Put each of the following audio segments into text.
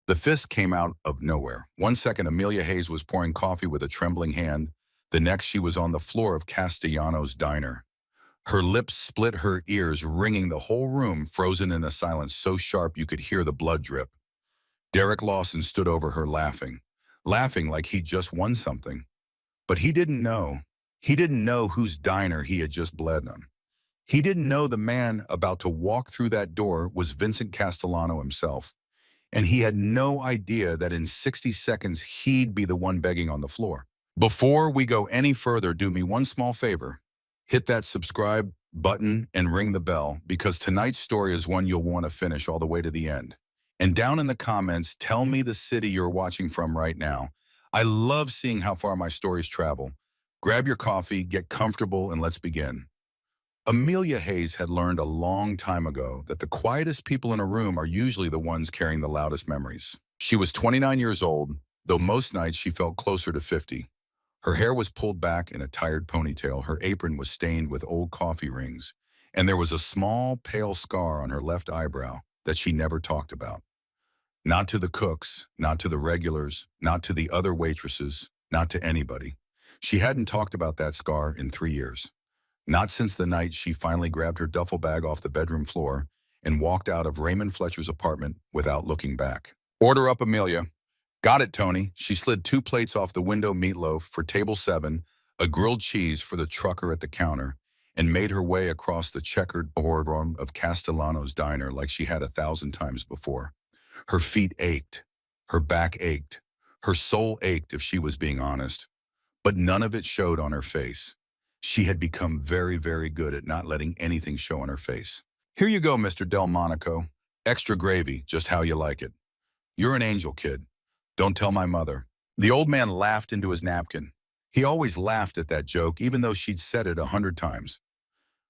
The fist came out of nowhere. One second, Amelia Hayes was pouring coffee with a trembling hand. The next, she was on the floor of Castellano's diner. Her lips split, her ears ringing, the whole room frozen in a silence so sharp you could hear the blood drip. Derek Lawson stood over her laughing like he'd just won something. But he didn't know. He didn't know whose diner he had just bled on. He didn't know the man about to walk through that door was Vincent Castellano himself. And he had no idea that in 60 seconds he'd be the one begging on the floor. Before we go any further, do me one small favor. Hit that subscribe button and ring the bell, because tonight's story is one you'll want to finish all the way to the end. And down in the comments, tell me the city you're watching from right now. I love seeing how far my stories travel. Grab your coffee, get comfortable, and let's begin. Amelia Hayes had learned a long time ago that the quietest people in a room are usually the ones carrying the loudest memories. She was 29 years old, though most nights she felt closer to 50. Her hair was pulled back in a tired ponytail, her apron was stained with old coffee rings, and there was a small, pale scar on her left eyebrow that she never talked about. Not to the cooks, not to the regulars, not to the other waitresses, not to anybody. She hadn't talked about that scar in 3 years. Not since the night she finally grabbed her duffel bag off the bedroom floor and walked out of Raymond Fletcher's apartment without looking back. Order up, Amelia. Got it, Tony. She slid 2 plates off the window, meatloaf for table 7, a grilled cheese for the trucker at the counter, and made her way across the checkered boardroom of Castellano's diner like she had 1,000 times before. Her feet ached. Her back ached. Her soul ached, if she was being honest. But none of it showed on her face. She had become very, very good at not letting anything show on her face. Here you go, Mr. Delmonico. Extra gravy, just how you like it. You're an angel, kid. Don't tell my mother. The old man laughed into his napkin. He always laughed at that joke, even though she'd said it 100 times.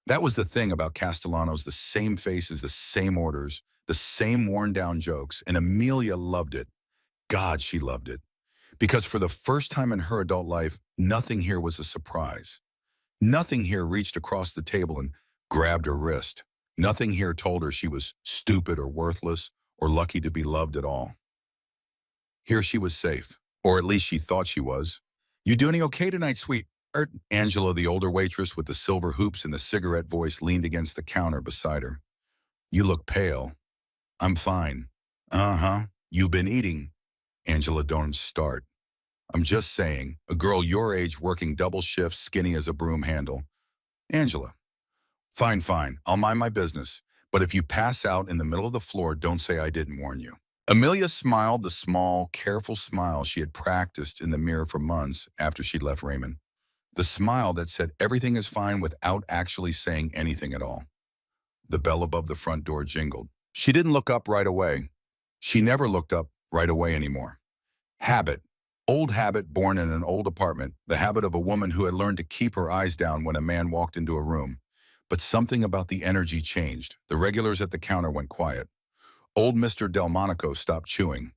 That was the thing about Castellano's, the same faces, the same orders, the same worn-down jokes, and Amelia loved it. God, she loved it. Because for the first time in her adult life, nothing here was a surprise. Nothing here reached across the table and grabbed her wrist. Nothing here told her she was stupid or worthless or lucky to be loved at all. Here she was safe, or at least she thought she was. You doing okay tonight, sweet? Angela, the older waitress with the silver hoops and the cigarette voice, leaned against the counter beside her. You look pale. I'm fine. Uh-huh. You've been eating. Angela, don't start. I'm just saying, a girl your age working double shifts, skinny as a broom handle. Angela. Fine, fine. I'll mind my business. But if you pass out in the middle of the floor, don't say I didn't warn you. Amelia smiled, the small, careful smile she had practiced in the mirror for months after she'd left Raymond. The smile that said everything is fine without actually saying anything at all. The bell above the front door jingled. She didn't look up right away. She never looked up right away anymore. Habit. Old habit born in an old apartment, the habit of a woman who had learned to keep her eyes down when a man walked into a room. But something about the energy changed. The regulars at the counter went quiet. Old Mr. Delmonico stopped chewing.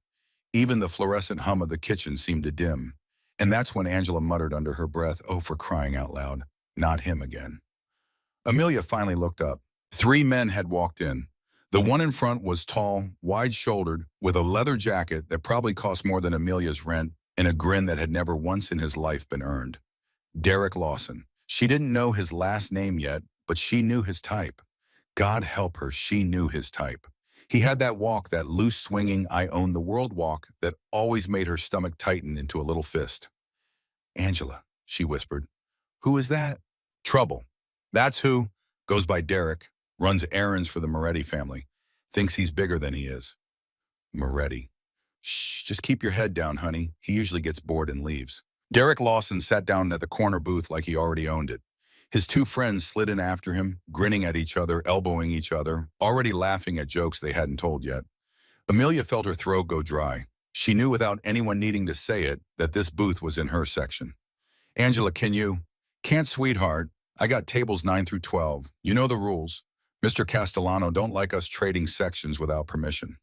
Even the fluorescent hum of the kitchen seemed to dim. And that's when Angela muttered under her breath, oh, for crying out loud, not him again. Amelia finally looked up. 3 men had walked in. The one in front was tall, wide-shouldered, with a leather jacket that probably cost more than Amelia's rent, and a grin that had never once in his life been earned. Derek Lawson. She didn't know his last name yet, but she knew his type. God help her, she knew his type. He had that walk, that loose swinging, I own the world walk that always made her stomach tighten into a little fist. Angela, she whispered. Who is that? Trouble. That's who. Goes by Derek. Runs errands for the Moretti family. Thinks he's bigger than he is. Moretti. Shh, just keep your head down, honey. He usually gets bored and leaves. Derek Lawson sat down at the corner booth like he already owned it. His 2 friends slid in after him, grinning at each other, elbowing each other, already laughing at jokes they hadn't told yet. Amelia felt her throat go dry. She knew without anyone needing to say it that this booth was in her section. Angela, can you? Can't, sweetheart. I got tables 9 through 12. You know the rules. Mr. Castellano don't like us trading sections without permission.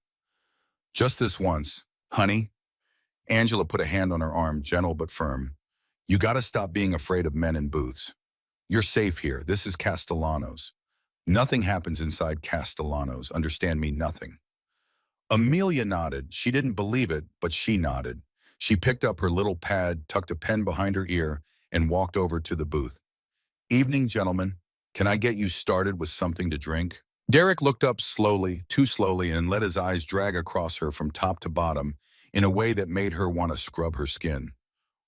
Just this once, honey. Angela put a hand on her arm, gentle but firm. You gotta stop being afraid of men in booths. You're safe here. This is Castellano's. Nothing happens inside Castellano's. Understand me, nothing. Amelia nodded. She didn't believe it, but she nodded. She picked up her little pad, tucked a pen behind her ear, and walked over to the booth. "Evening, gentlemen. Can I get you started with something to drink?" Derek looked up slowly, too slowly, and let his eyes drag across her from top to bottom in a way that made her want to scrub her skin.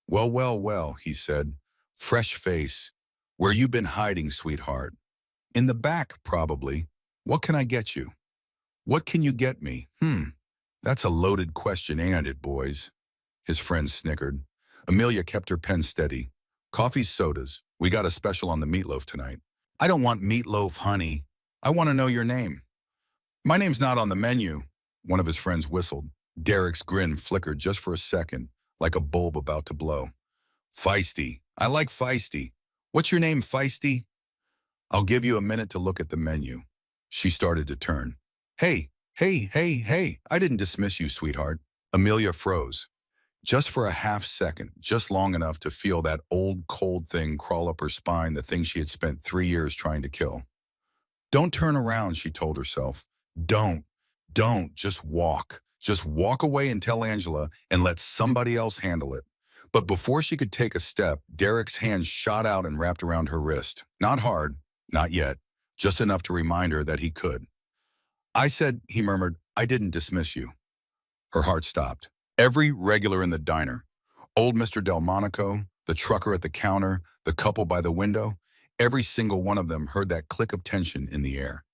"Well, well, well," he said. "Fresh face. Where you been hiding, sweetheart?" "In the back, probably. What can I get you?" "What can you get me? That's a loaded question, ain't it, boys?" His friend snickered. Amelia kept her pen steady. "Coffee, sodas. We got a special on the meatloaf tonight." "I don't want meatloaf, honey. I want to know your name." "My name's not on the menu," one of his friends whistled. Derek's grin flickered just for a second, like a bulb about to blow. "Feisty. I like feisty. What's your name, Feisty?" "I'll give you a minute to look at the menu." She started to turn. "Hey, hey, hey, hey, I didn't dismiss you, sweetheart." Amelia froze. Just for a half second, just long enough to feel that old cold thing crawl up her spine, the thing she had spent 3 years trying to kill. "Don't turn around," she told herself. Don't. Don't. Just walk. Just walk away and tell Angela and let somebody else handle it." But before she could take a step, Derek's hand shot out and wrapped around her wrist. Not hard, not yet, just enough to remind her that he could. "I said," he murmured, "I didn't dismiss you." Her heart stopped. Every regular in the diner, old Mr. Delmonico, the trucker at the counter, the couple by the window, every single one of them heard that click of tension in the air.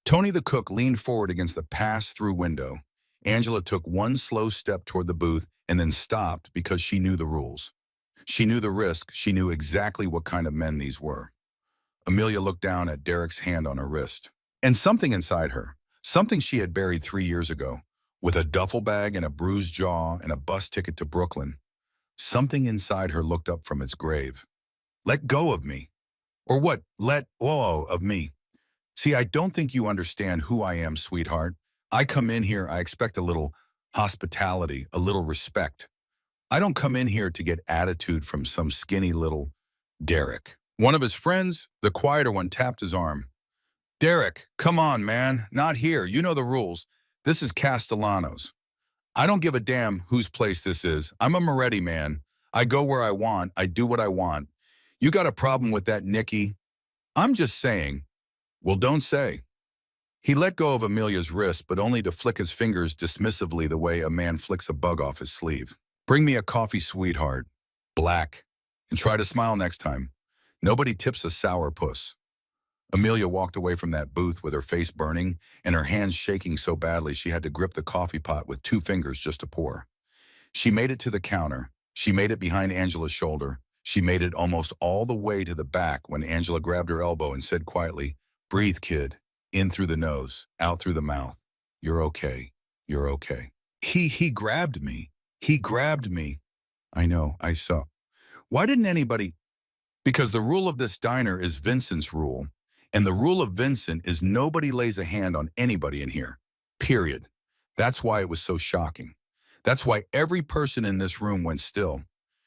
Tony the cook leaned forward against the pass-through window. Angela took one slow step toward the booth and then stopped because she knew the rules. She knew the risk. She knew exactly what kind of men these were. Amelia looked down at Derek's hand on her wrist. And something inside her, something she had buried 3 years ago, with a duffel bag and a bruised jaw and a bus ticket to Brooklyn, something inside her looked up from its grave. "Let go of me." Or what? "Let go of me." "See, I don't think you understand who I am, sweetheart. I come in here, I expect a little hospitality, a little respect. I don't come in here to get attitude from some skinny little Derek." One of his friends, the quieter one, tapped his arm. "Derek, come on, man. Not here. You know the rules. This is Castellano's." "I don't give a damn whose place this is. I'm a Moretti man. I go where I want. I do what I want. You got a problem with that, Nicky?" "I'm just saying." "Well, don't say." He let go of Amelia's wrist, but only to flick his fingers dismissively the way a man flicks a bug off his sleeve. "Bring me a coffee, sweetheart. Black. And try to smile next time. Nobody tips a sourpuss." Amelia walked away from that booth with her face burning and her hands shaking so badly she had to grip the coffee pot with 2 fingers just to pour. She made it to the counter. She made it behind Angela's shoulder. She made it almost all the way to the back when Angela grabbed her elbow and said quietly, "Breathe, kid. In through the nose, out through the mouth. You're okay. You're okay." He grabbed me. He grabbed me. "I know, I saw." "Why didn't anybody?" "Because the rule of this diner is Vincent's rule. And the rule of Vincent is nobody lays a hand on anybody in here. Period. That's why it was so shocking. That's why every person in this room went still.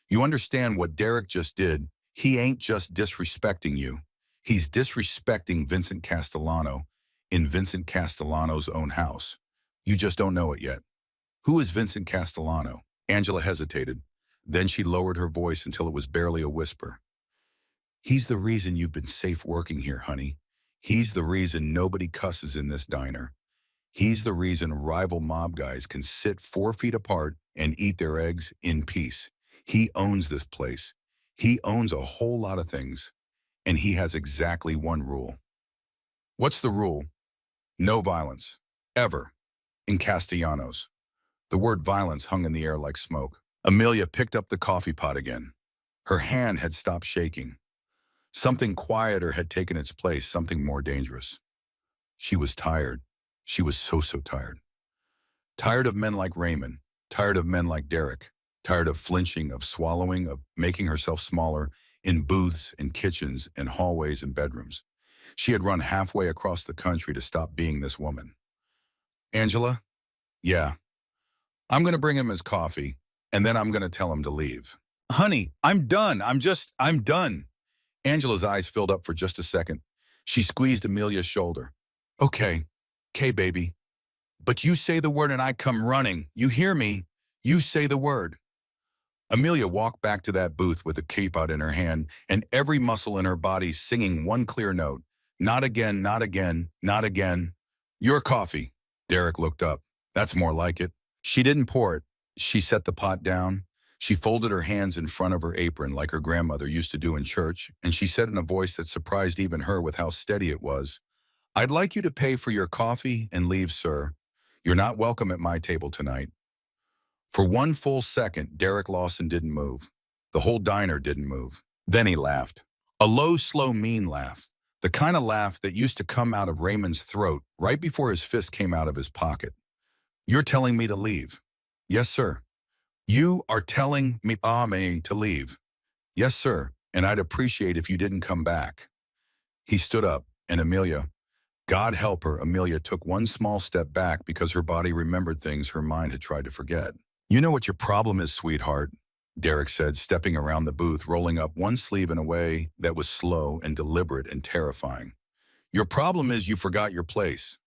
You understand what Derek just did? He ain't just disrespecting you. He's disrespecting Vincent Castellano in Vincent Castellano's own house. You just don't know it yet." "Who is Vincent Castellano?" Angela hesitated. Then she lowered her voice until it was barely a whisper. "He's the reason you've been safe working here, honey. He's the reason nobody cusses in this diner. He's the reason rival mob guys can sit 4 feet apart and eat their eggs in peace. He owns this place. He owns a whole lot of things. And he has exactly one rule." "What's the rule?" "No violence. Ever. In Castellanos." The word violence hung in the air like smoke. Amelia picked up the coffee pot again. Her hand had stopped shaking. Something quieter had taken its place, something more dangerous. She was tired. She was so tired. Tired of men like Raymond. Tired of men like Derek. Tired of flinching, of swallowing, of making herself smaller in booths and kitchens and hallways and bedrooms. She had run halfway across the country to stop being this woman. "Angela?" "Yeah. I'm going to bring him his coffee, and then I'm going to tell him to leave." "Honey, I'm done. I'm done." Angela's eyes filled up for just a second. She squeezed Amelia's shoulder. Okay, baby. But you say the word and I come running. You hear me? You say the word. Amelia walked back to that booth with a teapot in her hand and every muscle in her body singing one clear note. Not again, not again, not again. Your coffee. Derek looked up. That's more like it. She didn't pour it. She set the pot down. She folded her hands in front of her apron like her grandmother used to do in church, and she said in a voice that surprised even her with how steady it was, I'd like you to pay for your coffee and leave, sir. You're not welcome at my table tonight. For one full second, Derek Lawson didn't move. The whole diner didn't move. Then he laughed. A low, slow, mean laugh. The kind of laugh that used to come out of Raymond's throat right before his fist came out of his pocket. You're telling me to leave? Yes, sir. You are telling me to leave? Yes, sir, and I'd appreciate if you didn't come back. He stood up, and Amelia, God help her, Amelia took one small step back because her body remembered things her mind had tried to forget. You know what your problem is, sweetheart, Derek said, stepping around the booth, rolling up one sleeve in a way that was slow and deliberate and terrifying. Your problem is you forgot your place.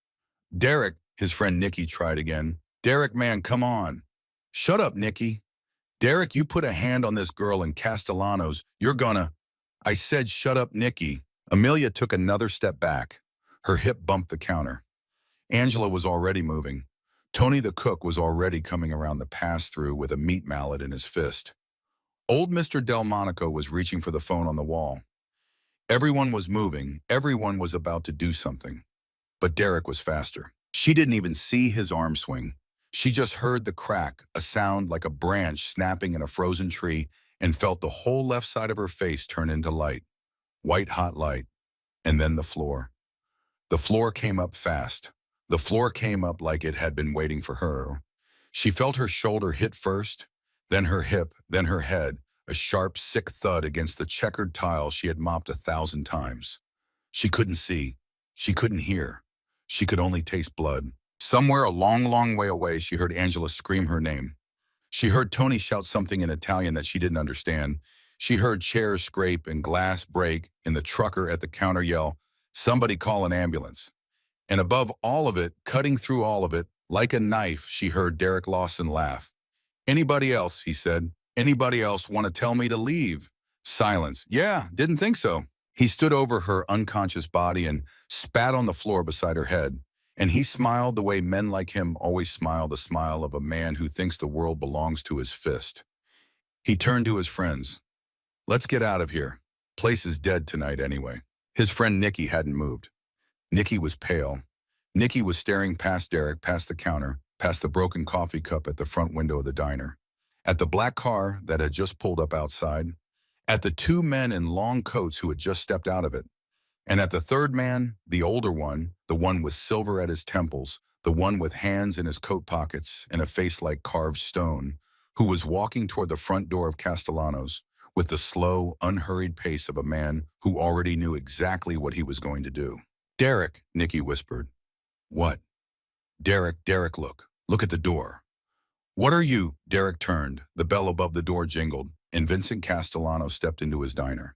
Derek, his friend Nikki tried again. Derek, man, come on. Shut up, Nikki. Derek, you put a hand on this girl in Castellanos, you're gonna... I said shut up, Nikki. Amelia took another step back. Her hip bumped the counter. Angela was already moving. Tony the cook was already coming around the pass-through with a meat mallet in his fist. Old Mr. Delmonico was reaching for the phone on the wall. Everyone was moving. Everyone was about to do something. But Derek was faster. She didn't even see his arm swing. She just heard the crack, a sound like a branch snapping in a frozen tree, and felt the whole left side of her face turn into light. White hot light. And then the floor. The floor came up fast. The floor came up like it had been waiting for her. She felt her shoulder hit first, then her hip, then her head, a sharp, sick thud against the checkered tile she had mopped 1,000 times. She couldn't see. She couldn't hear. She could only taste blood. Somewhere a long, long way away, she heard Angela scream her name. She heard Tony shout something in Italian that she didn't understand. She heard chairs scrape and glass break, and the trucker at the counter yell, "Somebody call an ambulance." And above all of it, cutting through all of it, like a knife, she heard Derek Lawson laugh. Anybody else, he said. Anybody else want to tell me to leave? Silence. Yeah, didn't think so. He stood over her unconscious body and spat on the floor beside her head. And he smiled the way men like him always smile, the smile of a man who thinks the world belongs to his fist. He turned to his friends. Let's get out of here. Place is dead tonight anyway. His friend Nikki hadn't moved. Nikki was pale. Nikki was staring past Derek, past the counter, past the broken coffee cup at the front window of the diner, at the black car that had just pulled up outside, at the two men in long coats who had just stepped out of it, and at the third man, the older one, the one with silver at his temples, the one with hands in his coat pockets and a face like carved stone, who was walking toward the front door of Castellanos with the slow, unhurried pace of a man who already knew exactly what he was going to do. Derek, Nikki whispered. What? Derek, look. Look at the door. What are you? Derek turned. The bell above the door jingled, and Vincent Castellanos stepped into his diner.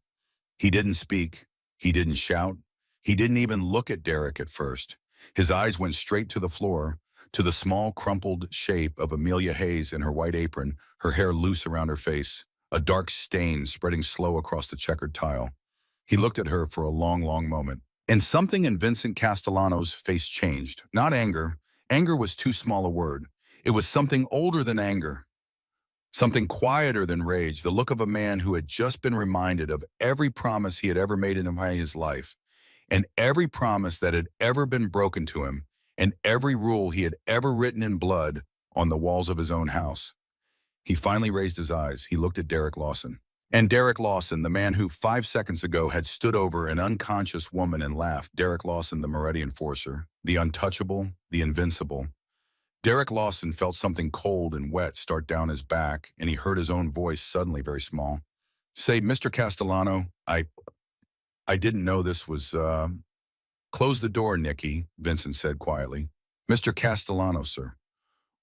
He didn't speak. He didn't shout. He didn't even look at Derek at first. His eyes went straight to the floor, to the small, crumpled shape of Amelia Hayes in her white apron, her hair loose around her face, a dark stain spreading slow across the checkered tile. He looked at her for a long, long moment. And something in Vincent Castellanos' face changed. Not anger. Anger was too small a word. It was something older than anger. Something quieter than rage, the look of a man who had just been reminded of every promise he had ever made in his life, and every promise that had ever been broken to him, and every rule he had ever written in blood on the walls of his own house. He finally raised his eyes. He looked at Derek Lawson. And Derek Lawson, the man who 5 seconds ago had stood over an unconscious woman and laughed. Derek Lawson, the Moretti enforcer, the untouchable, the invincible. Derek Lawson felt something cold and wet start down his back, and he heard his own voice suddenly very small. Say, Mr. Castellano, I didn't know this was, Close the door, Nikki, Vincent said quietly. Mr. Castellano, sir.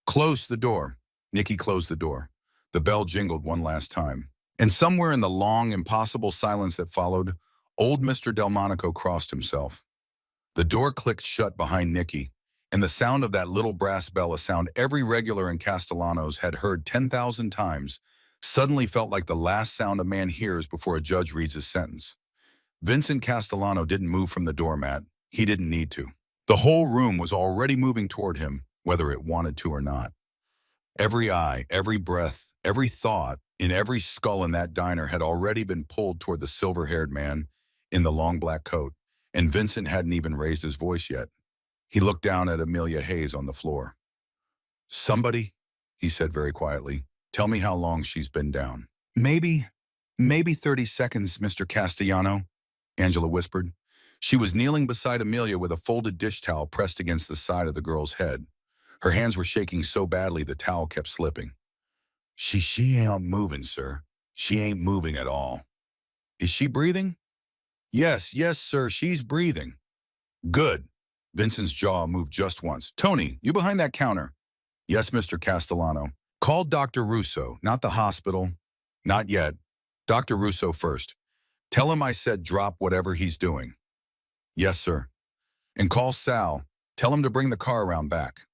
Close the door. Nikki closed the door. The bell jingled one last time. And somewhere in the long, impossible silence that followed, old Mr. Delmonico crossed himself. The door clicked shut behind Nikki, And the sound of that little brass bell, a sound every regular in Castellanos had heard 10,000 times, suddenly felt like the last sound a man hears before a judge reads his sentence. Vincent Castellano didn't move from the doormat. He didn't need to. The whole room was already moving toward him, whether it wanted to or not. Every eye, every breath, every thought in every skull in that diner had already been pulled toward the silver-haired man in the long black coat, and Vincent hadn't even raised his voice yet. He looked down at Amelia Hayes on the floor. "Somebody," he said very quietly, "tell me how long she's been down." Maybe 30 seconds, Mr. Castellano," Angela whispered. She was kneeling beside Amelia with a folded dish towel pressed against the side of the girl's head. Her hands were shaking so badly the towel kept slipping. She ain't moving, sir. She ain't moving at all." "Is she breathing?" Yes, sir, she's breathing." "Good." Vincent's jaw moved just once. "Tony, you behind that counter?" "Yes, Mr. Castellano." "Call Dr. Russo, not the hospital." "Not yet. Dr. Russo first. Tell him I said drop whatever he's doing." "Yes, sir." "And call Sal. Tell him to bring the car around back."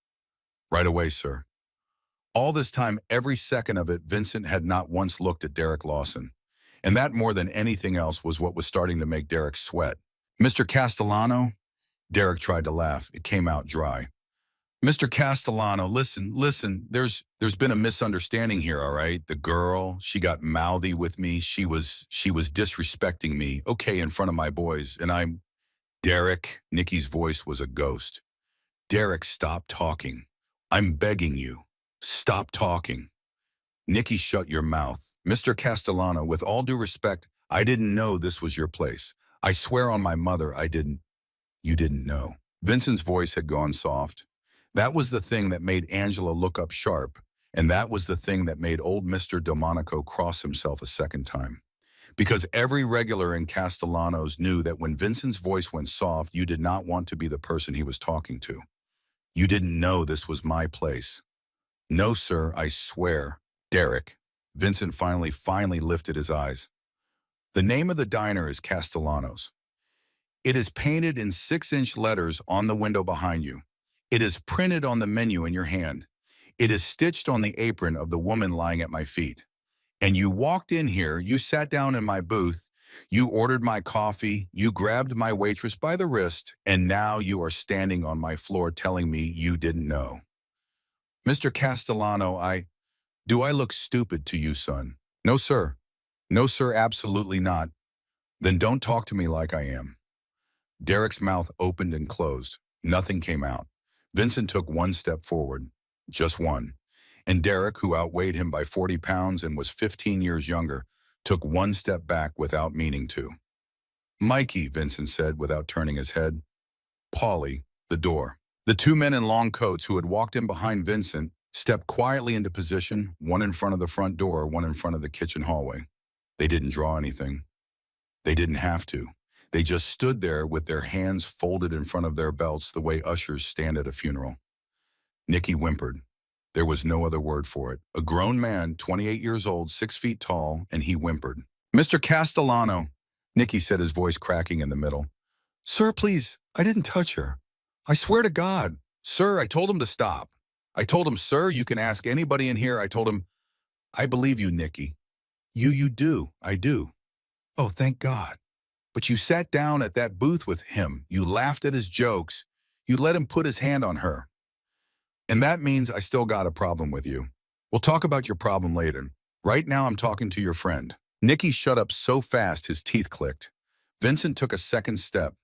"Right away, sir." All this time, every second of it, Vincent had not once looked at Derek Lawson. And that more than anything else was what was starting to make Derek sweat. "Mr. Castellano?" Derek tried to laugh. It came out dry. "Mr. Castellano, listen, there's been a misunderstanding here, all right? The girl, she got mouthy with me. She was disrespecting me, okay, in front of my boys, and I'm..." "Derek," Nikki's voice was a ghost. "Derek, stop talking. I'm begging you. Stop talking." "Nikki, shut your mouth. Mr. Castellano, with all due respect, I didn't know this was your place. I swear on my mother I didn't." "You didn't know." Vincent's voice had gone soft. That was the thing that made Angela look up sharp, and that was the thing that made old Mr. Delmonico cross himself a second time. Because every regular in Castellanos knew that when Vincent's voice went soft, you did not want to be the person he was talking to. "You didn't know this was my place." "No, sir, I swear." "Derek." Vincent finally lifted his eyes. "The name of the diner is Castellanos. It is painted in 6-inch letters on the window behind you. It is printed on the menu in your hand. It is stitched on the apron of the woman lying at my feet. And you walked in here, you sat down in my booth, you ordered my coffee, you grabbed my waitress by the wrist, and now you are standing on my floor telling me you didn't know." "Mr. Castellano, do I look stupid to you, son?" "No, sir. No, sir, absolutely not." "Then don't talk to me like I am." Derek's mouth opened and closed. Nothing came out. Vincent took one step forward. Just one. And Derek, who outweighed him by 40 pounds and was 15 years younger, took one step back without meaning to. "Mikey," Vincent said without turning his head. "Paulie," the door. The two men in long coats who had walked in behind Vincent stepped quietly into position, one in front of the front door, one in front of the kitchen hallway. They didn't draw anything. They didn't have to. They just stood there with their hands folded in front of their belts the way ushers stand at a funeral. Nikki whimpered. There was no other word for it. A grown man, 28 years old, 6 feet tall, and he whimpered. "Mr. Castellano," Nikki said, his voice cracking in the middle. "Sir, please, I didn't touch her. I swear to God. Sir, I told him to stop. I told him, sir, you can ask anybody in here. I told him, I believe you, Nikki. You do. I do. Oh, thank God. But you sat down at that booth with him. You laughed at his jokes. You let him put his hand on her. And that means I still got a problem with you. We'll talk about your problem later. Right now I'm talking to your friend." Nikki shut up so fast his teeth clicked. Vincent took a second step.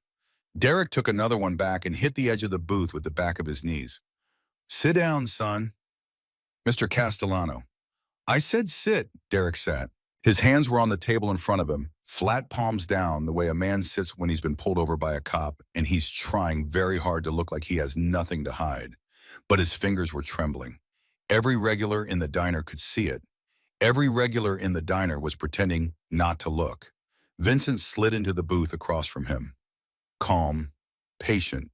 Derek took another one back and hit the edge of the booth with the back of his knees. "Sit down, son." "Mr. Castellano." "I said sit." Derek sat. His hands were on the table in front of him, flat palms down the way a man sits when he's been pulled over by a cop, and he's trying very hard to look like he has nothing to hide. But his fingers were trembling. Every regular in the diner could see it. Every regular in the diner was pretending not to look. Vincent slid into the booth across from him. Calm, patient,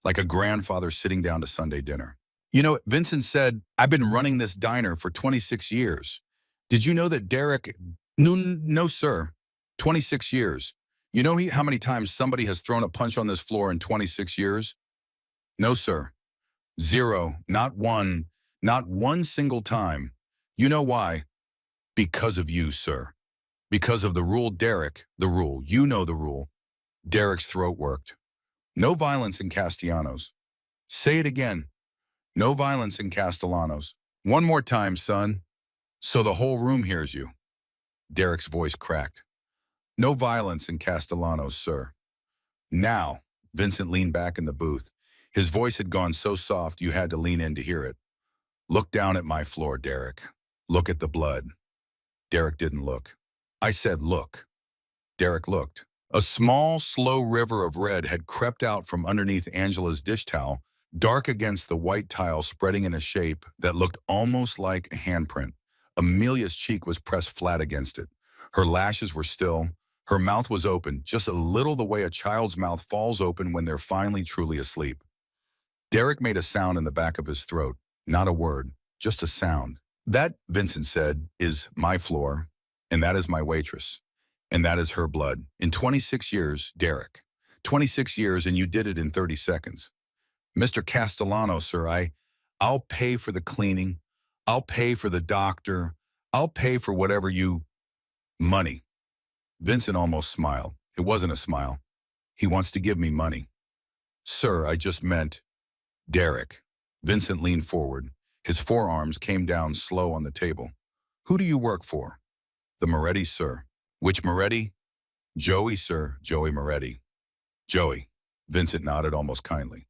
like a grandfather sitting down to Sunday dinner. "You know," Vincent said, "I've been running this diner for 26 years. Did you know that Derek..." No, sir. 26 years. You know how many times somebody has thrown a punch on this floor in 26 years?" "No, sir." Zero, not one single time. You know why? Because of you, sir. Because of the rule, Derek, the rule. You know the rule. Derek's throat worked. No violence in Castellanos. Say it again. No violence in Castellanos. One more time, son. So the whole room hears you. Derek's voice cracked. No violence in Castellanos, sir. Now, Vincent leaned back in the booth. His voice had gone so soft you had to lean in to hear it. Look down at my floor, Derek. Look at the blood. Derek didn't look. I said look. Derek looked. A small, slow river of red had crept out from underneath Angela's dish towel, dark against the white tile, spreading in a shape that looked almost like a handprint. Amelia's cheek was pressed flat against it. Her lashes were still. Her mouth was open, just a little the way a child's mouth falls open when they're finally truly asleep. Derek made a sound in the back of his throat. Not a word, just a sound. That, Vincent said, is my floor, and that is my waitress, and that is her blood. In 26 years, Derek. 26 years, and you did it in 30 seconds. Mr. Castellano, sir, I'll pay for the cleaning. I'll pay for the doctor. I'll pay for whatever you... Money. Vincent almost smiled. It wasn't a smile. He wants to give me money. Sir, I just meant... Derek. Vincent leaned forward. His forearms came down slow on the table. Who do you work for? The Morettis, sir. Which Moretti? Joey, sir. Joey Moretti. Joey. Vincent nodded almost kindly.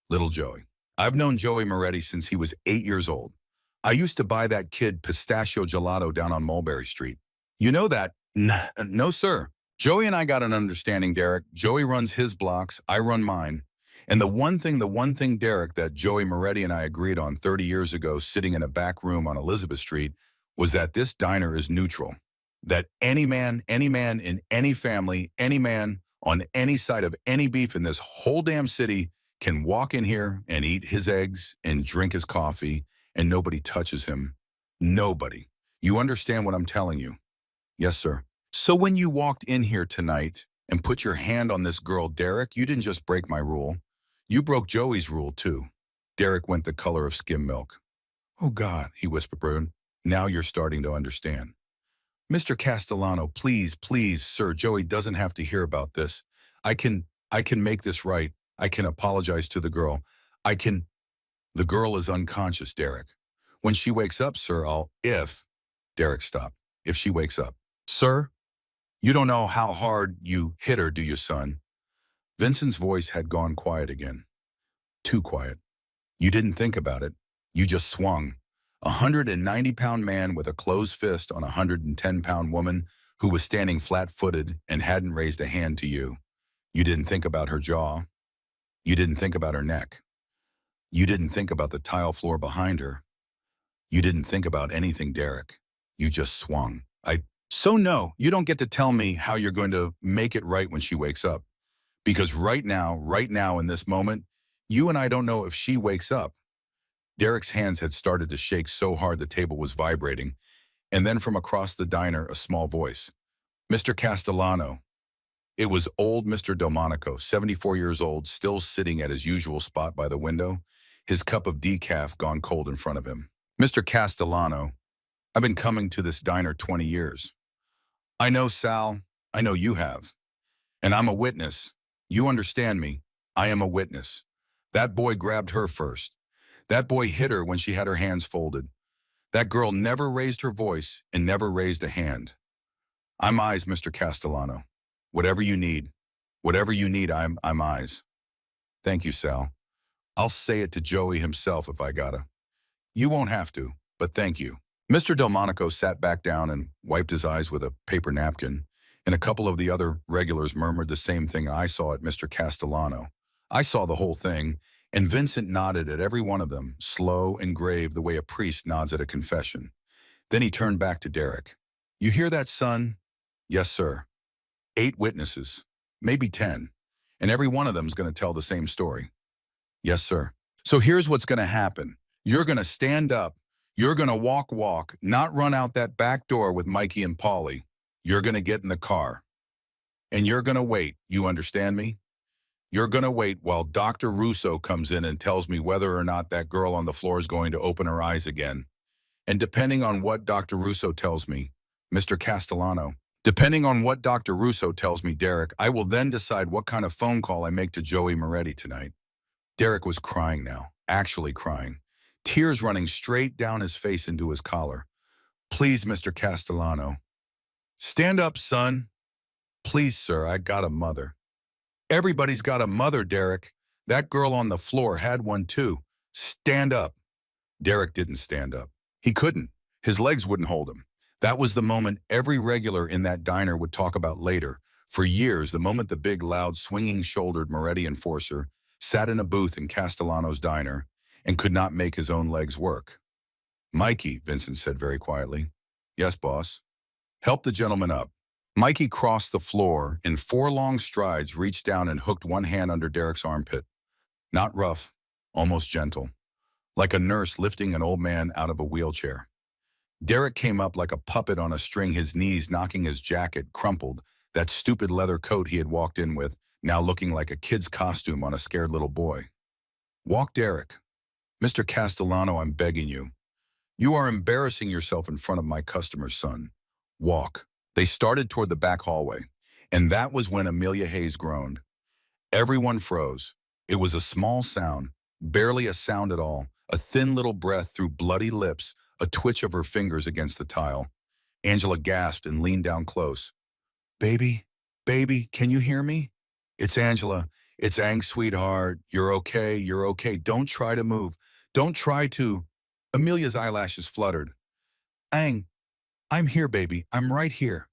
Little Joey. I've known Joey Moretti since he was 8 years old. I used to buy that kid pistachio gelato down on Mulberry Street. You know that? No, sir. Joey and I got an understanding, Derek. Joey runs his blocks, I run mine. And the one thing, Derek, that Joey Moretti and I agreed on 30 years ago sitting in a back room on Elizabeth Street was that this diner is neutral. That any man in any family, any man on any side of any beef in this whole damn city can walk in here and eat his eggs and drink his coffee and nobody touches him. Nobody. You understand what I'm telling you? Yes, sir. So when you walked in here tonight and put your hand on this girl, Derek, you didn't just break my rule. You broke Joey's rule, too. Derek went the color of skim milk. Oh, God, he whispered. Now you're starting to understand. Mr. Castellano, please, sir, Joey doesn't have to hear about this. I can make this right. I can apologize to the girl. The girl is unconscious, Derek. When she wakes up, sir, Derek stopped. If she wakes up. Sir, you don't know how hard you hit her, do you, son? Vincent's voice had gone quiet again. Too quiet. You didn't think about it. You just swung. A 190-pound man with a closed fist on a 110-pound woman who was standing flat-footed and hadn't raised a hand to you. You didn't think about her jaw. You didn't think about her neck. You didn't think about the tile floor behind her. You didn't think about anything, Derek. You just swung. So no, you don't get to tell me how you're going to make it right when she wakes up. Because right now in this moment, you and I don't know if she wakes up. Derek's hands had started to shake so hard the table was vibrating. And then from across the diner, a small voice. Mr. Castellano. It was old Mr. Delmonico, 74 years old, still sitting at his usual spot by the window, his cup of decaf gone cold in front of him. Mr. Castellano, I've been coming to this diner 20 years. I know, Sal, I know you have. And I'm a witness. You understand me. I am a witness. That boy grabbed her first. That boy hit her when she had her hands folded. That girl never raised her voice and never raised a hand. I'm eyes, Mr. Castellano. Whatever you need, I'm eyes. Thank you, Sal. I'll say it to Joey himself if I gotta. You won't have to, but thank you. Mr. Delmonico sat back down and wiped his eyes with a paper napkin, and a couple of the other regulars murmured the same thing I saw at Mr. Castellano. I saw the whole thing, and Vincent nodded at every one of them, slow and grave the way a priest nods at a confession. Then he turned back to Derek. You hear that, son? Yes, sir. 8 witnesses, maybe 10, and every one of them is going to tell the same story. Yes, sir. So here's what's going to happen. You're going to stand up. You're going to walk, not run out that back door with Mikey and Polly. You're going to get in the car. And you're going to wait. You understand me? You're gonna wait while Dr. Russo comes in and tells me whether or not that girl on the floor is going to open her eyes again. And depending on what Dr. Russo tells me, Mr. Castellano, depending on what Dr. Russo tells me, Derek, I will then decide what kind of phone call I make to Joey Moretti tonight. Derek was crying now, actually crying, tears running straight down his face into his collar. Please, Mr. Castellano. Stand up, son. Please, sir, I got a mother. Everybody's got a mother, Derek. That girl on the floor had one too. Stand up. Derek didn't stand up. He couldn't. His legs wouldn't hold him. That was the moment every regular in that diner would talk about later. For years, the moment the big, loud, swinging-shouldered Moretti enforcer sat in a booth in Castellano's diner and could not make his own legs work. Mikey, Vincent said very quietly. Yes, boss. Help the gentleman up. Mikey crossed the floor in 4 long strides, reached down and hooked one hand under Derek's armpit. Not rough, almost gentle, like a nurse lifting an old man out of a wheelchair. Derek came up like a puppet on a string, his knees knocking his jacket, crumpled, that stupid leather coat he had walked in with, now looking like a kid's costume on a scared little boy. Walk, Derek. Mr. Castellano, I'm begging you. You are embarrassing yourself in front of my customer's son. Walk. They started toward the back hallway, and that was when Amelia Hayes groaned. Everyone froze. It was a small sound, barely a sound at all, a thin little breath through bloody lips, a twitch of her fingers against the tile. Angela gasped and leaned down close. Baby, baby, can you hear me? It's Angela. It's Ang, sweetheart. You're okay. You're okay. Don't try to move. Don't try to. Amelia's eyelashes fluttered. Ang, I'm here, baby. I'm right here.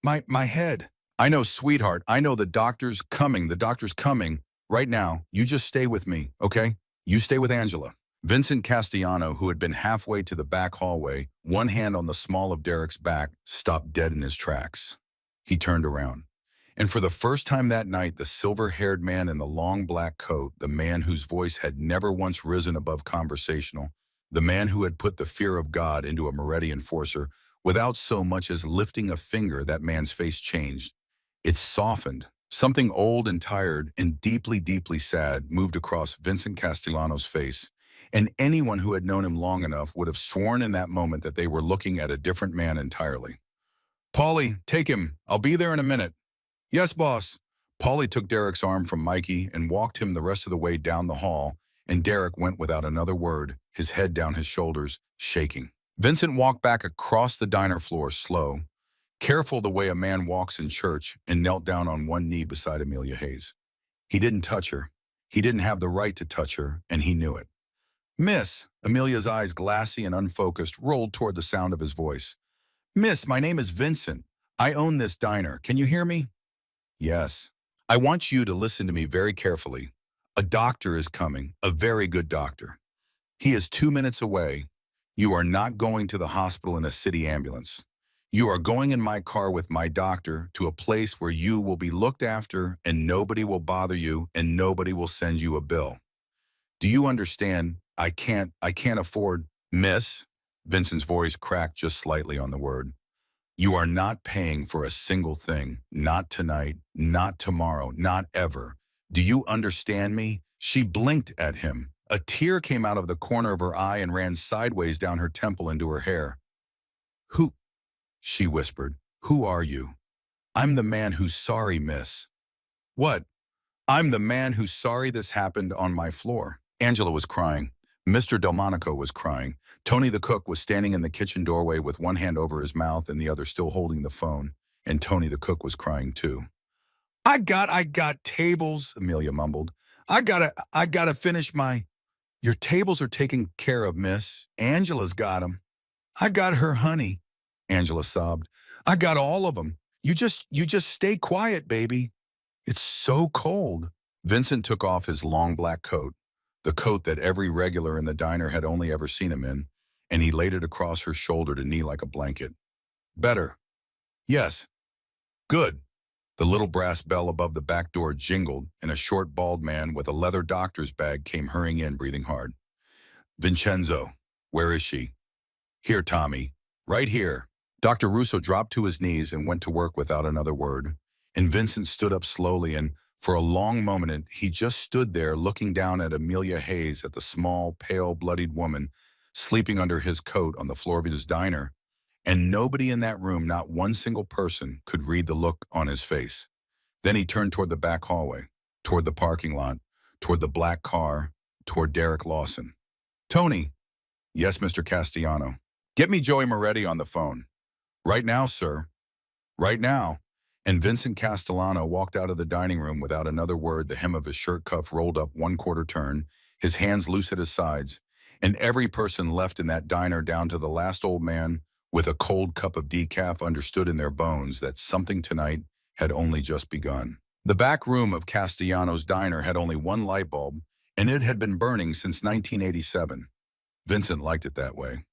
My head. I know, sweetheart. I know the doctor's coming. The doctor's coming. Right now. You just stay with me, okay? You stay with Angela. Vincent Castellano, who had been halfway to the back hallway, one hand on the small of Derek's back, stopped dead in his tracks. He turned around. And for the first time that night, the silver-haired man in the long black coat, the man whose voice had never once risen above conversational, the man who had put the fear of God into a Moretti enforcer, without so much as lifting a finger, that man's face changed. It softened. Something old and tired and deeply, deeply sad moved across Vincent Castellano's face. And anyone who had known him long enough would have sworn in that moment that they were looking at a different man entirely. Paulie, take him. I'll be there in a minute. Yes, boss. Paulie took Derek's arm from Mikey and walked him the rest of the way down the hall, and Derek went without another word, his head down his shoulders, shaking. Vincent walked back across the diner floor, slow, careful the way a man walks in church, and knelt down on one knee beside Amelia Hayes. He didn't touch her. He didn't have the right to touch her, and he knew it. Miss, Amelia's eyes, glassy and unfocused, rolled toward the sound of his voice. Miss, my name is Vincent. I own this diner. Can you hear me? Yes. I want you to listen to me very carefully. A doctor is coming, a very good doctor. He is 2 minutes away. You are not going to the hospital in a city ambulance. You are going in my car with my doctor to a place where you will be looked after and nobody will bother you and nobody will send you a bill. Do you understand? I can't afford. Miss, Vincent's voice cracked just slightly on the word. You are not paying for a single thing. Not tonight, not tomorrow, not ever. Do you understand me? She blinked at him. A tear came out of the corner of her eye and ran sideways down her temple into her hair. Who? She whispered. Who are you? I'm the man who's sorry, miss. What? I'm the man who's sorry this happened on my floor. Angela was crying. Mr. Delmonico was crying. Tony the cook was standing in the kitchen doorway with one hand over his mouth and the other still holding the phone. And Tony the cook was crying too. I got tables, Amelia mumbled. I gotta finish my... Your tables are taken care of, miss. Angela's got 'em. I got her honey, Angela sobbed. I got all of 'em. You just stay quiet, baby. It's so cold. Vincent took off his long black coat, the coat that every regular in the diner had only ever seen him in, and he laid it across her shoulder to knee like a blanket. Better. Yes. Good. The little brass bell above the back door jingled, and a short, bald man with a leather doctor's bag came hurrying in, breathing hard. Vincenzo, where is she? Here, Tommy. Right here. Dr. Russo dropped to his knees and went to work without another word, and Vincent stood up slowly and, For a long moment, he just stood there looking down at Amelia Hayes, at the small, pale, bloodied woman sleeping under his coat on the floor of his diner, and nobody in that room, not one single person, could read the look on his face. Then he turned toward the back hallway, toward the parking lot, toward the black car, toward Derek Lawson. "Tony." "Yes, Mr. Castellano." "Get me Joey Moretti on the phone." "Right now, sir." "Right now." And Vincent Castellano walked out of the dining room without another word, the hem of his shirt cuff rolled up 1/4 turn, his hands loose at his sides, and every person left in that diner, down to the last old man with a cold cup of decaf, understood in their bones that something tonight had only just begun. The back room of Castellano's diner had only one light bulb, and it had been burning since 1987. Vincent liked it that way.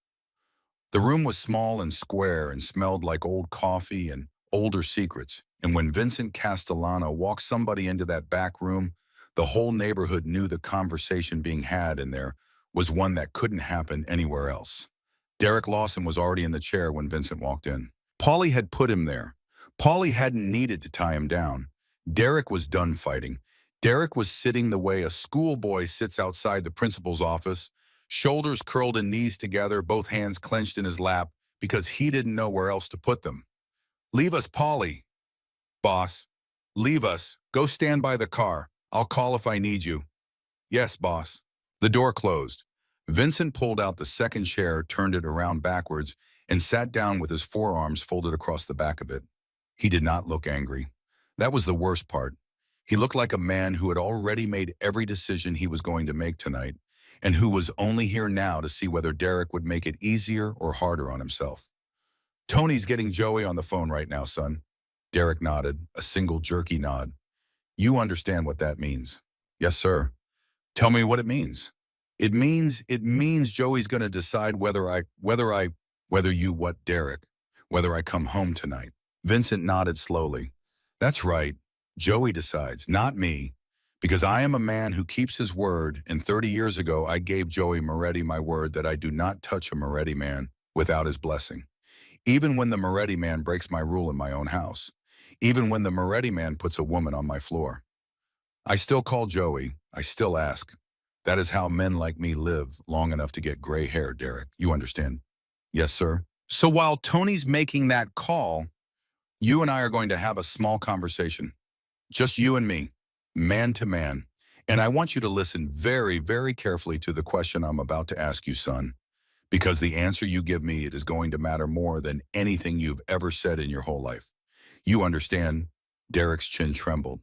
The room was small and square and smelled like old coffee and older secrets. And when Vincent Castellano walked somebody into that back room, the whole neighborhood knew the conversation being had in there was one that couldn't happen anywhere else. Derek Lawson was already in the chair when Vincent walked in. Paulie had put him there. Paulie hadn't needed to tie him down. Derek was done fighting. Derek was sitting the way a schoolboy sits outside the principal's office, shoulders curled and knees together, both hands clenched in his lap, because he didn't know where else to put them. "Leave us, Paulie." "Boss." "Leave us. Go stand by the car. I'll call if I need you." "Yes, boss." The door closed. Vincent pulled out the second chair, turned it around backwards, and sat down with his forearms folded across the back of it. He did not look angry. That was the worst part. He looked like a man who had already made every decision he was going to make tonight, and who was only here now to see whether Derek would make it easier or harder on himself. "Tony's getting Joey on the phone right now, son." Derek nodded, a single jerky nod. "You understand what that means?" "Yes, sir." "Tell me what it means." It means Joey's going to decide whether you what, Derek? Whether I come home tonight." Vincent nodded slowly. "That's right. Joey decides, not me. Because I am a man who keeps his word, and 30 years ago I gave Joey Moretti my word that I do not touch a Moretti man without his blessing. Even when the Moretti man breaks my rule in my own house. Even when the Moretti man puts a woman on my floor. I still call Joey. I still ask. That is how men like me live long enough to get gray hair, Derek. You understand?" "Yes, sir." "So while Tony's making that call, you and I are going to have a small conversation. Just you and me, man to man. And I want you to listen very, very carefully to the question I'm about to ask you, son. Because the answer you give me, it is going to matter more than anything you've ever said in your whole life. You understand?" Derek's chin trembled.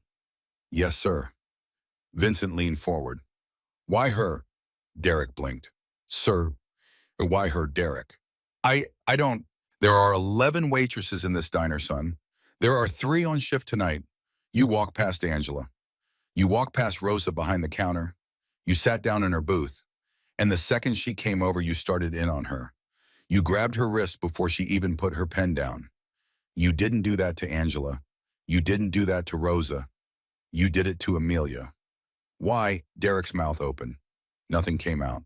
"Yes, sir." Vincent leaned forward. "Why her?" Derek blinked. "Sir, why her, Derek?" I don't. There are 11 waitresses in this diner, son. There are 3 on shift tonight. You walk past Angela. You walk past Rosa behind the counter. You sat down in her booth. And the second she came over, you started in on her. You grabbed her wrist before she even put her pen down. You didn't do that to Angela. You didn't do that to Rosa. You did it to Amelia. Why?" Derek's mouth opened. Nothing came out.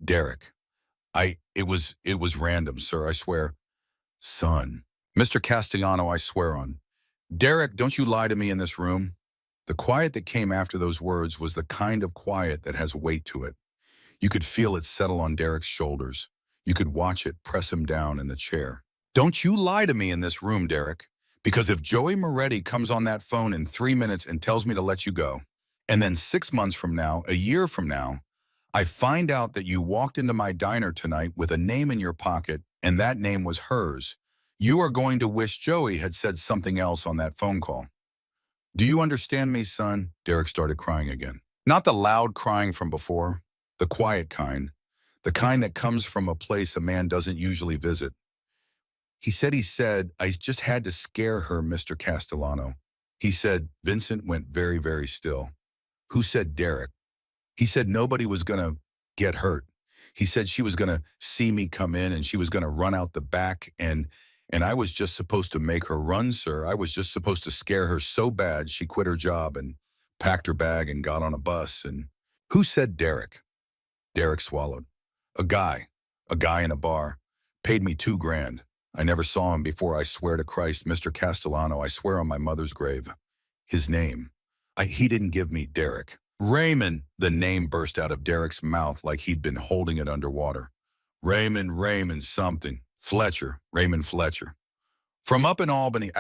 "Derek, it was random, sir, I swear." "Son." "Mr. Castellano, I swear on." "Derek, don't you lie to me in this room." The quiet that came after those words was the kind of quiet that has weight to it. You could feel it settle on Derek's shoulders. You could watch it press him down in the chair. "Don't you lie to me in this room, Derek. Because if Joey Moretti comes on that phone in 3 minutes and tells me to let you go, and then 6 months from now, a year from now, I find out that you walked into my diner tonight with a name in your pocket, and that name was hers, you are going to wish Joey had said something else on that phone call. Do you understand me, son?" Derek started crying again. Not the loud crying from before, the quiet kind, the kind that comes from a place a man doesn't usually visit. He said, "I just had to scare her, Mr. Castellano." He said. Vincent went very, very still. "Who said Derek?" He said nobody was going to get hurt. He said she was going to see me come in and she was going to run out the back, and I was just supposed to make her run, sir. I was just supposed to scare her so bad she quit her job and packed her bag and got on a bus. And who said Derek? Derek swallowed. A guy in a bar, paid me $2,000. I never saw him before. I swear to Christ, Mr. Castellano, I swear on my mother's grave. His name. He didn't give me Derek. Raymond, the name burst out of Derek's mouth like he'd been holding it underwater. Raymond something. Fletcher, Raymond Fletcher. From up in Albany,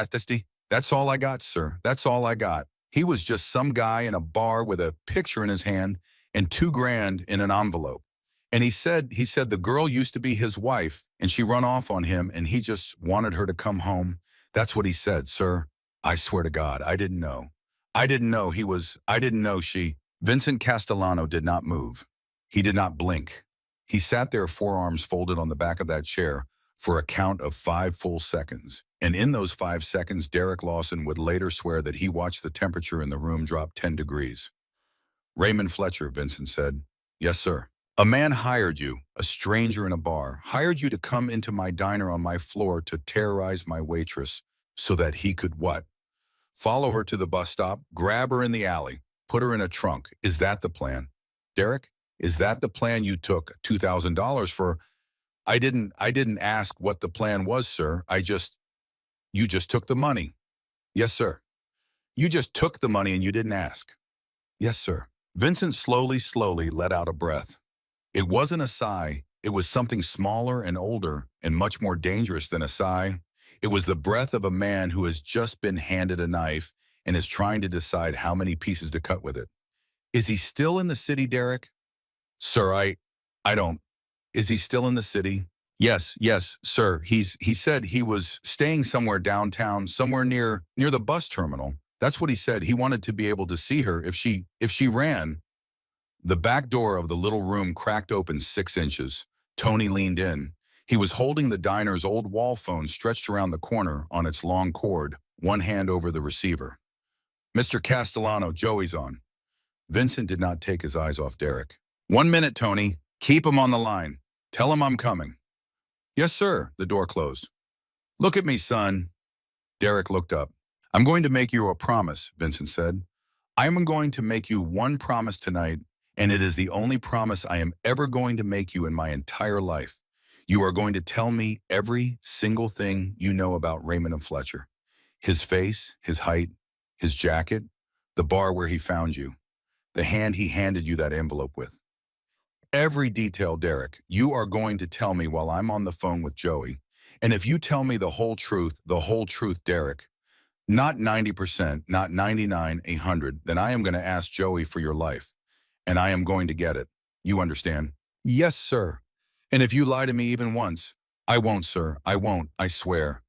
that's all I got, sir. That's all I got. He was just some guy in a bar with a picture in his hand and $2,000 in an envelope. And he said the girl used to be his wife and she run off on him and he just wanted her to come home. That's what he said, sir. I swear to God, I didn't know. I didn't know she. Vincent Castellano did not move. He did not blink. He sat there, forearms folded on the back of that chair for a count of 5 full seconds. And in those 5 seconds, Derek Lawson would later swear that he watched the temperature in the room drop 10 degrees. Raymond Fletcher, Vincent said. Yes, sir. A man hired you, a stranger in a bar, hired you to come into my diner on my floor to terrorize my waitress so that he could what? Follow her to the bus stop, grab her in the alley, put her in a trunk. Is that the plan? Derek, is that the plan you took $2,000 for? I didn't ask what the plan was, sir. You just took the money. Yes, sir. You just took the money and you didn't ask. Yes, sir. Vincent slowly let out a breath. It wasn't a sigh. It was something smaller and older and much more dangerous than a sigh. It was the breath of a man who has just been handed a knife and is trying to decide how many pieces to cut with it. Is he still in the city, Derek? Sir, I don't. Is he still in the city? Yes, sir. He said he was staying somewhere downtown, somewhere near the bus terminal. That's what he said. He wanted to be able to see her if she ran. The back door of the little room cracked open 6 inches. Tony leaned in. He was holding the diner's old wall phone stretched around the corner on its long cord, one hand over the receiver. Mr. Castellano, Joey's on. Vincent did not take his eyes off Derek. 1 minute, Tony. Keep him on the line. Tell him I'm coming. Yes, sir. The door closed. Look at me, son. Derek looked up. I'm going to make you a promise, Vincent said. I am going to make you one promise tonight, and it is the only promise I am ever going to make you in my entire life. You are going to tell me every single thing you know about Raymond and Fletcher. His face, his height, his jacket, the bar where he found you, the hand he handed you that envelope with. Every detail, Derek, you are going to tell me while I'm on the phone with Joey. And if you tell me the whole truth, Derek, not 90%, not 99, 100, then I am going to ask Joey for your life. And I am going to get it. You understand? Yes, sir. And if you lie to me even once, I won't, sir. I won't, I swear.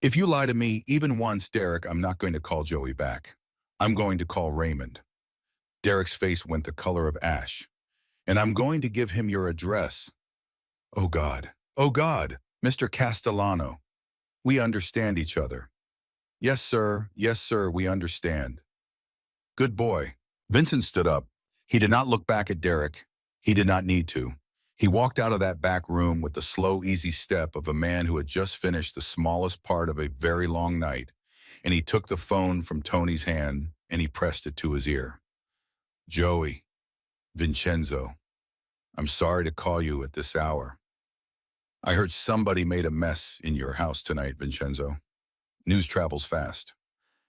If you lie to me even once, Derek, I'm not going to call Joey back. I'm going to call Raymond. Derek's face went the color of ash. And I'm going to give him your address. Oh, God. Oh, God. Mr. Castellano. We understand each other. Yes, sir. Yes, sir. We understand. Good boy. Vincent stood up. He did not look back at Derek. He did not need to. He walked out of that back room with the slow, easy step of a man who had just finished the smallest part of a very long night, and he took the phone from Tony's hand and he pressed it to his ear. Joey, Vincenzo, I'm sorry to call you at this hour. I heard somebody made a mess in your house tonight, Vincenzo. News travels fast.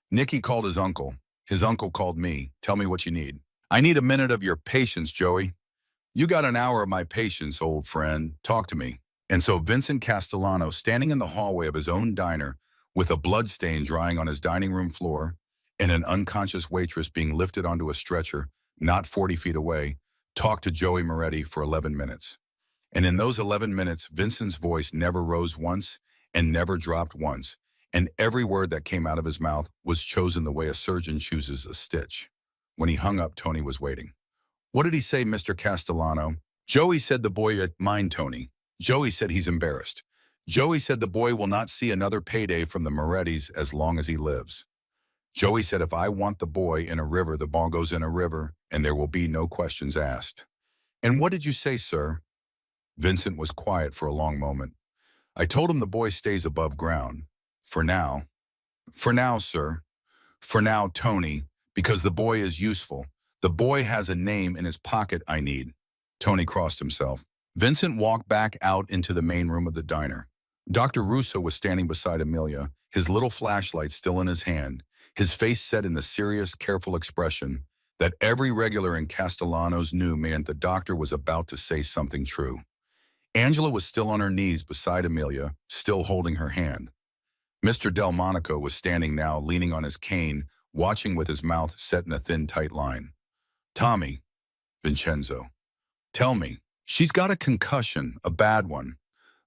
Nicky called his uncle. His uncle called me. Tell me what you need. I need a minute of your patience, Joey. You got an hour of my patience, old friend. Talk to me. And so Vincent Castellano, standing in the hallway of his own diner with a blood stain drying on his dining room floor and an unconscious waitress being lifted onto a stretcher not 40 feet away, talked to Joey Moretti for 11 minutes. And in those 11 minutes, Vincent's voice never rose once and never dropped once, and every word that came out of his mouth was chosen the way a surgeon chooses a stitch. When he hung up, Tony was waiting. What did he say, Mr. Castellano? Joey said the boy mind, Tony. Joey said he's embarrassed. Joey said the boy will not see another payday from the Morettis as long as he lives. Joey said if I want the boy in a river, the ball goes in a river, and there will be no questions asked. And what did you say, sir? Vincent was quiet for a long moment. I told him the boy stays above ground. For now. For now, sir. For now, Tony, because the boy is useful. The boy has a name in his pocket I need. Tony crossed himself. Vincent walked back out into the main room of the diner. Dr. Russo was standing beside Amelia, his little flashlight still in his hand. his face set in the serious, careful expression that every regular in Castellanos knew meant the doctor was about to say something true. Angela was still on her knees beside Amelia, still holding her hand. Mr. Delmonico was standing now, leaning on his cane, watching with his mouth set in a thin, tight line. "Tommy," Vincenzo, "tell me, she's got a concussion, a bad one.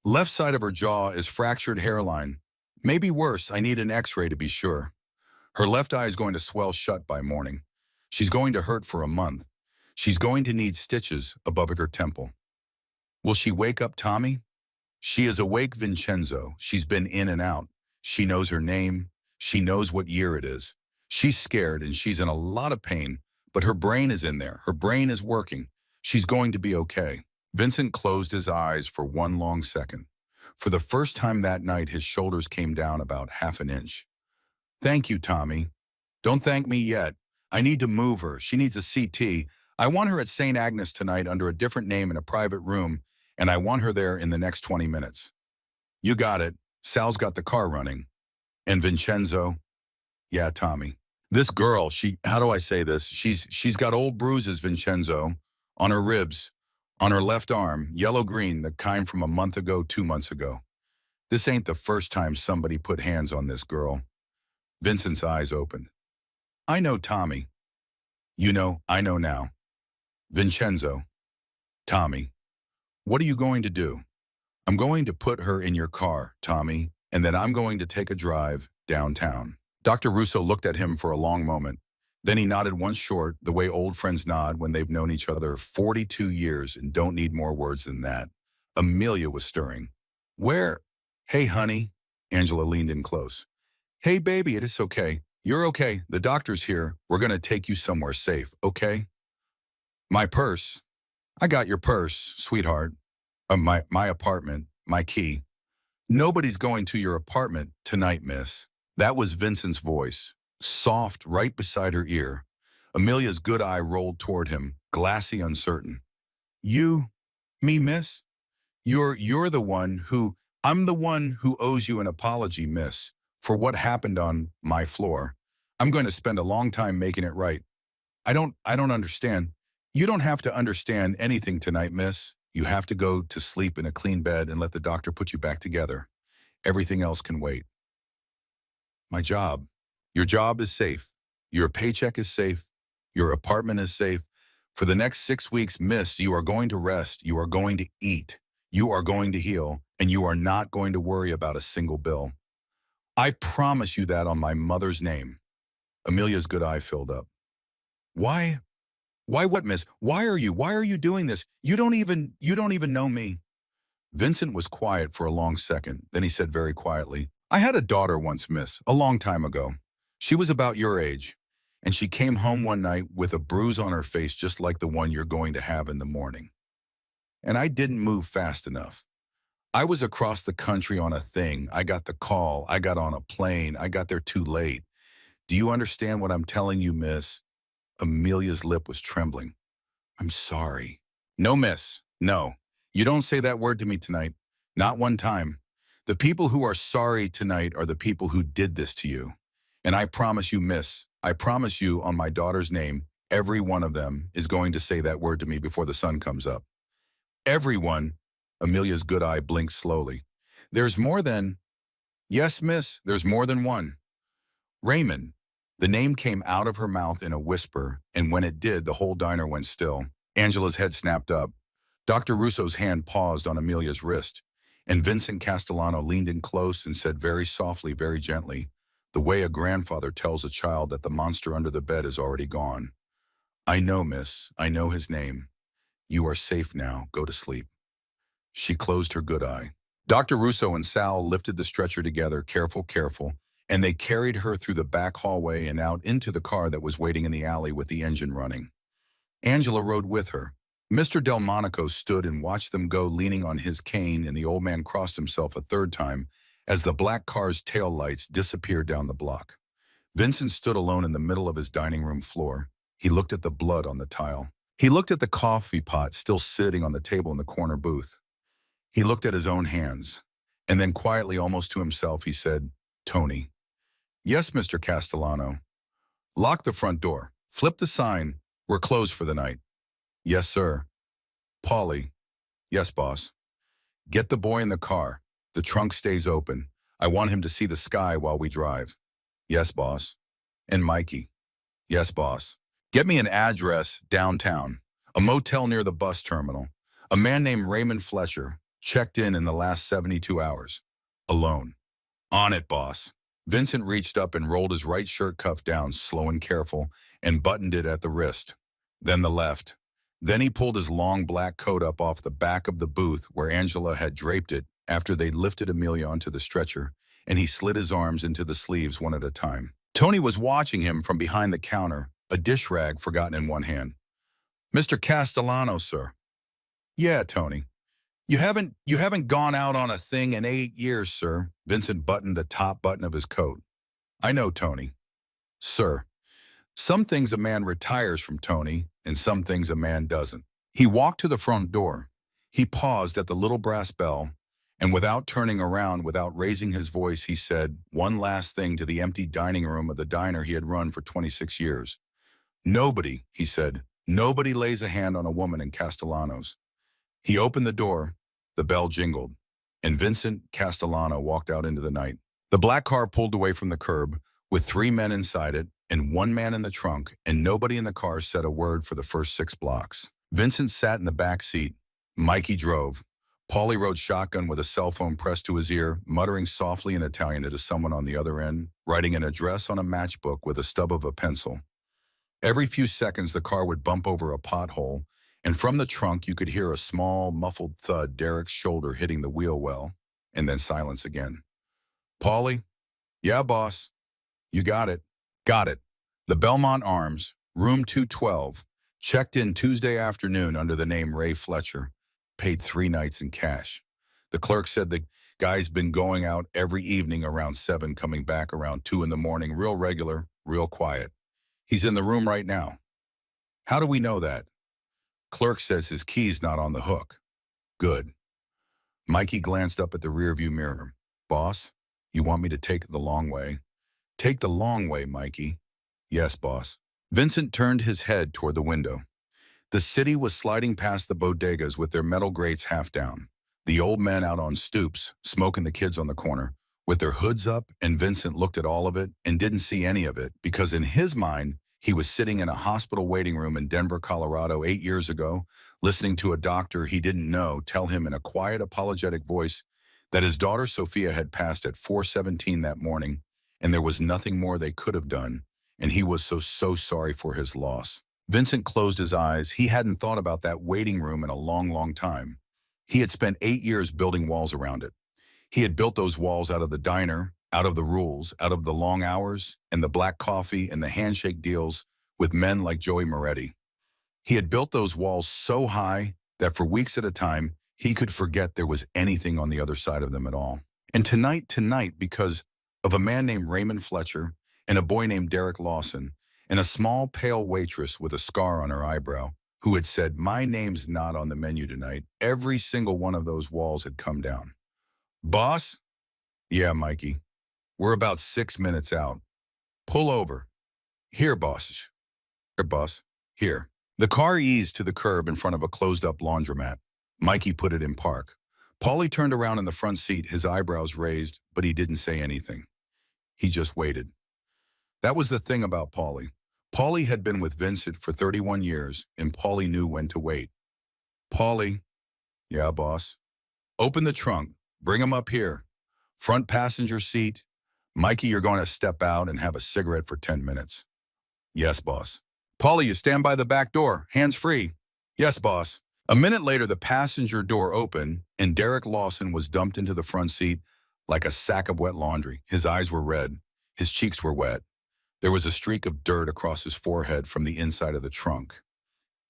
Left side of her jaw is fractured hairline. Maybe worse, I need an x-ray to be sure. Her left eye is going to swell shut by morning. She's going to hurt for a month. She's going to need stitches above her temple. Will she wake up, Tommy?" "She is awake, Vincenzo. She's been in and out. She knows her name. She knows what year it is. She's scared and she's in a lot of pain, but her brain is in there. Her brain is working. She's going to be okay." Vincent closed his eyes for one long second. For the first time that night, his shoulders came down about half an inch. "Thank you, Tommy. Don't thank me yet. I need to move her. She needs a CT. I want her at St. Agnes tonight under a different name in a private room, and I want her there in the next 20 minutes. You got it. Sal's got the car running." And Vincenzo? "Yeah, Tommy. This girl, how do I say this? She's got old bruises, Vincenzo, on her ribs, on her left arm, yellow-green, the kind from a month ago, 2 months ago. This ain't the first time somebody put hands on this girl." Vincent's eyes opened. "I know, Tommy." "You know, I know now." "Vincenzo." "Tommy, what are you going to do?" "I'm going to put her in your car, Tommy, and then I'm going to take a drive downtown." Dr. Russo looked at him for a long moment. Then he nodded once short, the way old friends nod when they've known each other 42 years and don't need more words than that. Amelia was stirring. "Where?" "Hey, honey." Angela leaned in close. "Hey, baby, it is okay. You're okay. The doctor's here. We're going to take you somewhere safe, okay?" "My purse." "I got your purse, sweetheart. My apartment, my key." "Nobody's going to your apartment tonight, miss." That was Vincent's voice, soft right beside her ear. Amelia's good eye rolled toward him, glassy, uncertain. "You, me, miss? You're the one who, I'm the one who owes you an apology, miss, for what happened on my floor. I'm going to spend a long time making it right. I don't understand. You don't have to understand anything tonight, miss. You have to go to sleep in a clean bed and let the doctor put you back together. Everything else can wait." "My job." "Your job is safe. Your paycheck is safe. Your apartment is safe. For the next 6 weeks, miss, you are going to rest. You are going to eat. You are going to heal. And you are not going to worry about a single bill. I promise you that on my mother's name." Amelia's good eye filled up. Why what, miss? Why are you doing this? You don't even know me." Vincent was quiet for a long second. Then he said very quietly, "I had a daughter once, miss, a long time ago. She was about your age, and she came home one night with a bruise on her face just like the one you're going to have in the morning. And I didn't move fast enough. I was across the country on a thing. I got the call. I got on a plane. I got there too late. Do you understand what I'm telling you, miss?" Amelia's lip was trembling. "I'm sorry." "No, miss. No. You don't say that word to me tonight. Not one time. The people who are sorry tonight are the people who did this to you. And I promise you, miss, I promise you on my daughter's name, every one of them is going to say that word to me before the sun comes up. Everyone." Amelia's good eye blinked slowly. "There's more than—" "Yes, miss, there's more than one. Raymond." The name came out of her mouth in a whisper, and when it did, the whole diner went still. Angela's head snapped up. Dr. Russo's hand paused on Amelia's wrist, and Vincent Castellano leaned in close and said very softly, very gently, the way a grandfather tells a child that the monster under the bed is already gone. "I know, miss. I know his name. You are safe now. Go to sleep." She closed her good eye. Dr. Russo and Sal lifted the stretcher together, careful, and they carried her through the back hallway and out into the car that was waiting in the alley with the engine running. Angela rode with her. Mr. Delmonico stood and watched them go, leaning on his cane, and the old man crossed himself a third time as the black car's tail lights disappeared down the block. Vincent stood alone in the middle of his dining room floor. He looked at the blood on the tile. He looked at the coffee pot still sitting on the table in the corner booth. He looked at his own hands. And then quietly, almost to himself, he said, "Tony, Yes, Mr. Castellano. Lock the front door. Flip the sign. We're closed for the night. Yes, sir. Polly. Yes, boss. Get the boy in the car. The trunk stays open. I want him to see the sky while we drive. Yes, boss. And Mikey. Yes, boss. Get me an address downtown. A motel near the bus terminal. A man named Raymond Fletcher. Checked in the last 72 hours. Alone. On it, boss. Vincent reached up and rolled his right shirt cuff down, slow and careful, and buttoned it at the wrist. Then the left. Then he pulled his long black coat up off the back of the booth where Angela had draped it after they'd lifted Amelia onto the stretcher, and he slid his arms into the sleeves one at a time. Tony was watching him from behind the counter, a dish rag forgotten in one hand. Mr. Castellano, sir. Yeah, Tony. You haven't gone out on a thing in 8 years, sir. Vincent buttoned the top button of his coat. I know, Tony. Sir, some things a man retires from, Tony, and some things a man doesn't. He walked to the front door. He paused at the little brass bell, and without turning around, without raising his voice, he said one last thing to the empty dining room of the diner he had run for 26 years. Nobody, he said, nobody lays a hand on a woman in Castellanos. He opened the door, the bell jingled, and Vincent Castellano walked out into the night. The black car pulled away from the curb, with 3 men inside it and 1 man in the trunk, and nobody in the car said a word for the first 6 blocks. Vincent sat in the back seat. Mikey drove. Paulie rode shotgun with a cell phone pressed to his ear, muttering softly in Italian to someone on the other end, writing an address on a matchbook with a stub of a pencil. Every few seconds, the car would bump over a pothole, and from the trunk you could hear a small, muffled thud, Derek's shoulder hitting the wheel well, and then silence again. Paulie? Yeah, boss. You got it. Got it. The Belmont Arms, room 212, checked in Tuesday afternoon under the name Ray Fletcher, paid 3 nights in cash. The clerk said the guy's been going out every evening around 7, coming back around 2 in the morning, real regular, real quiet. He's in the room right now. How do we know that? Clerk says his key's not on the hook. Good. Mikey glanced up at the rearview mirror. Boss, you want me to take the long way? Take the long way, Mikey. Yes, boss. Vincent turned his head toward the window. The city was sliding past the bodegas with their metal grates half down. The old men out on stoops, smoking the kids on the corner, with their hoods up, and Vincent looked at all of it and didn't see any of it because in his mind, he was sitting in a hospital waiting room in Denver, Colorado 8 years ago, listening to a doctor he didn't know tell him in a quiet, apologetic voice that his daughter Sophia had passed at 4:17 that morning, and there was nothing more they could have done, and he was so sorry for his loss. Vincent closed his eyes. He hadn't thought about that waiting room in a long time. He had spent 8 years building walls around it. He had built those walls out of the diner, out of the rules, out of the long hours, and the black coffee and the handshake deals with men like Joey Moretti. He had built those walls so high that for weeks at a time, he could forget there was anything on the other side of them at all. And tonight, because of a man named Raymond Fletcher and a boy named Derek Lawson and a small pale waitress with a scar on her eyebrow who had said, "My name's not on the menu tonight," every single one of those walls had come down. Boss? Yeah, Mikey. We're about 6 minutes out. Pull over. Here, boss. Here, boss. Here. The car eased to the curb in front of a closed-up laundromat. Mikey put it in park. Paulie turned around in the front seat, his eyebrows raised, but he didn't say anything. He just waited. That was the thing about Paulie. Paulie had been with Vincent for 31 years, and Paulie knew when to wait. Paulie. Yeah, boss. Open the trunk. Bring him up here. Front passenger seat. Mikey, you're going to step out and have a cigarette for 10 minutes. Yes, boss. Paulie, you stand by the back door. Hands free. Yes, boss. A minute later, the passenger door opened, and Derek Lawson was dumped into the front seat like a sack of wet laundry. His eyes were red. His cheeks were wet. There was a streak of dirt across his forehead from the inside of the trunk.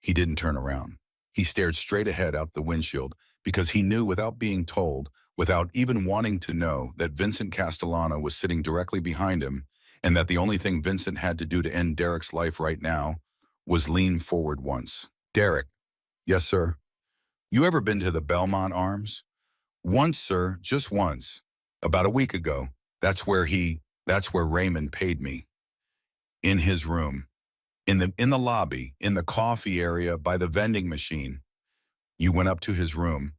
He didn't turn around. He stared straight ahead out the windshield because he knew without being told, without even wanting to know, that Vincent Castellano was sitting directly behind him and that the only thing Vincent had to do to end Derek's life right now was lean forward once. Derek. Yes, sir. You ever been to the Belmont Arms? Once, sir, just once. About a week ago. That's where he... That's where Raymond paid me. In his room. In the lobby, in the coffee area, by the vending machine. You went up to his room.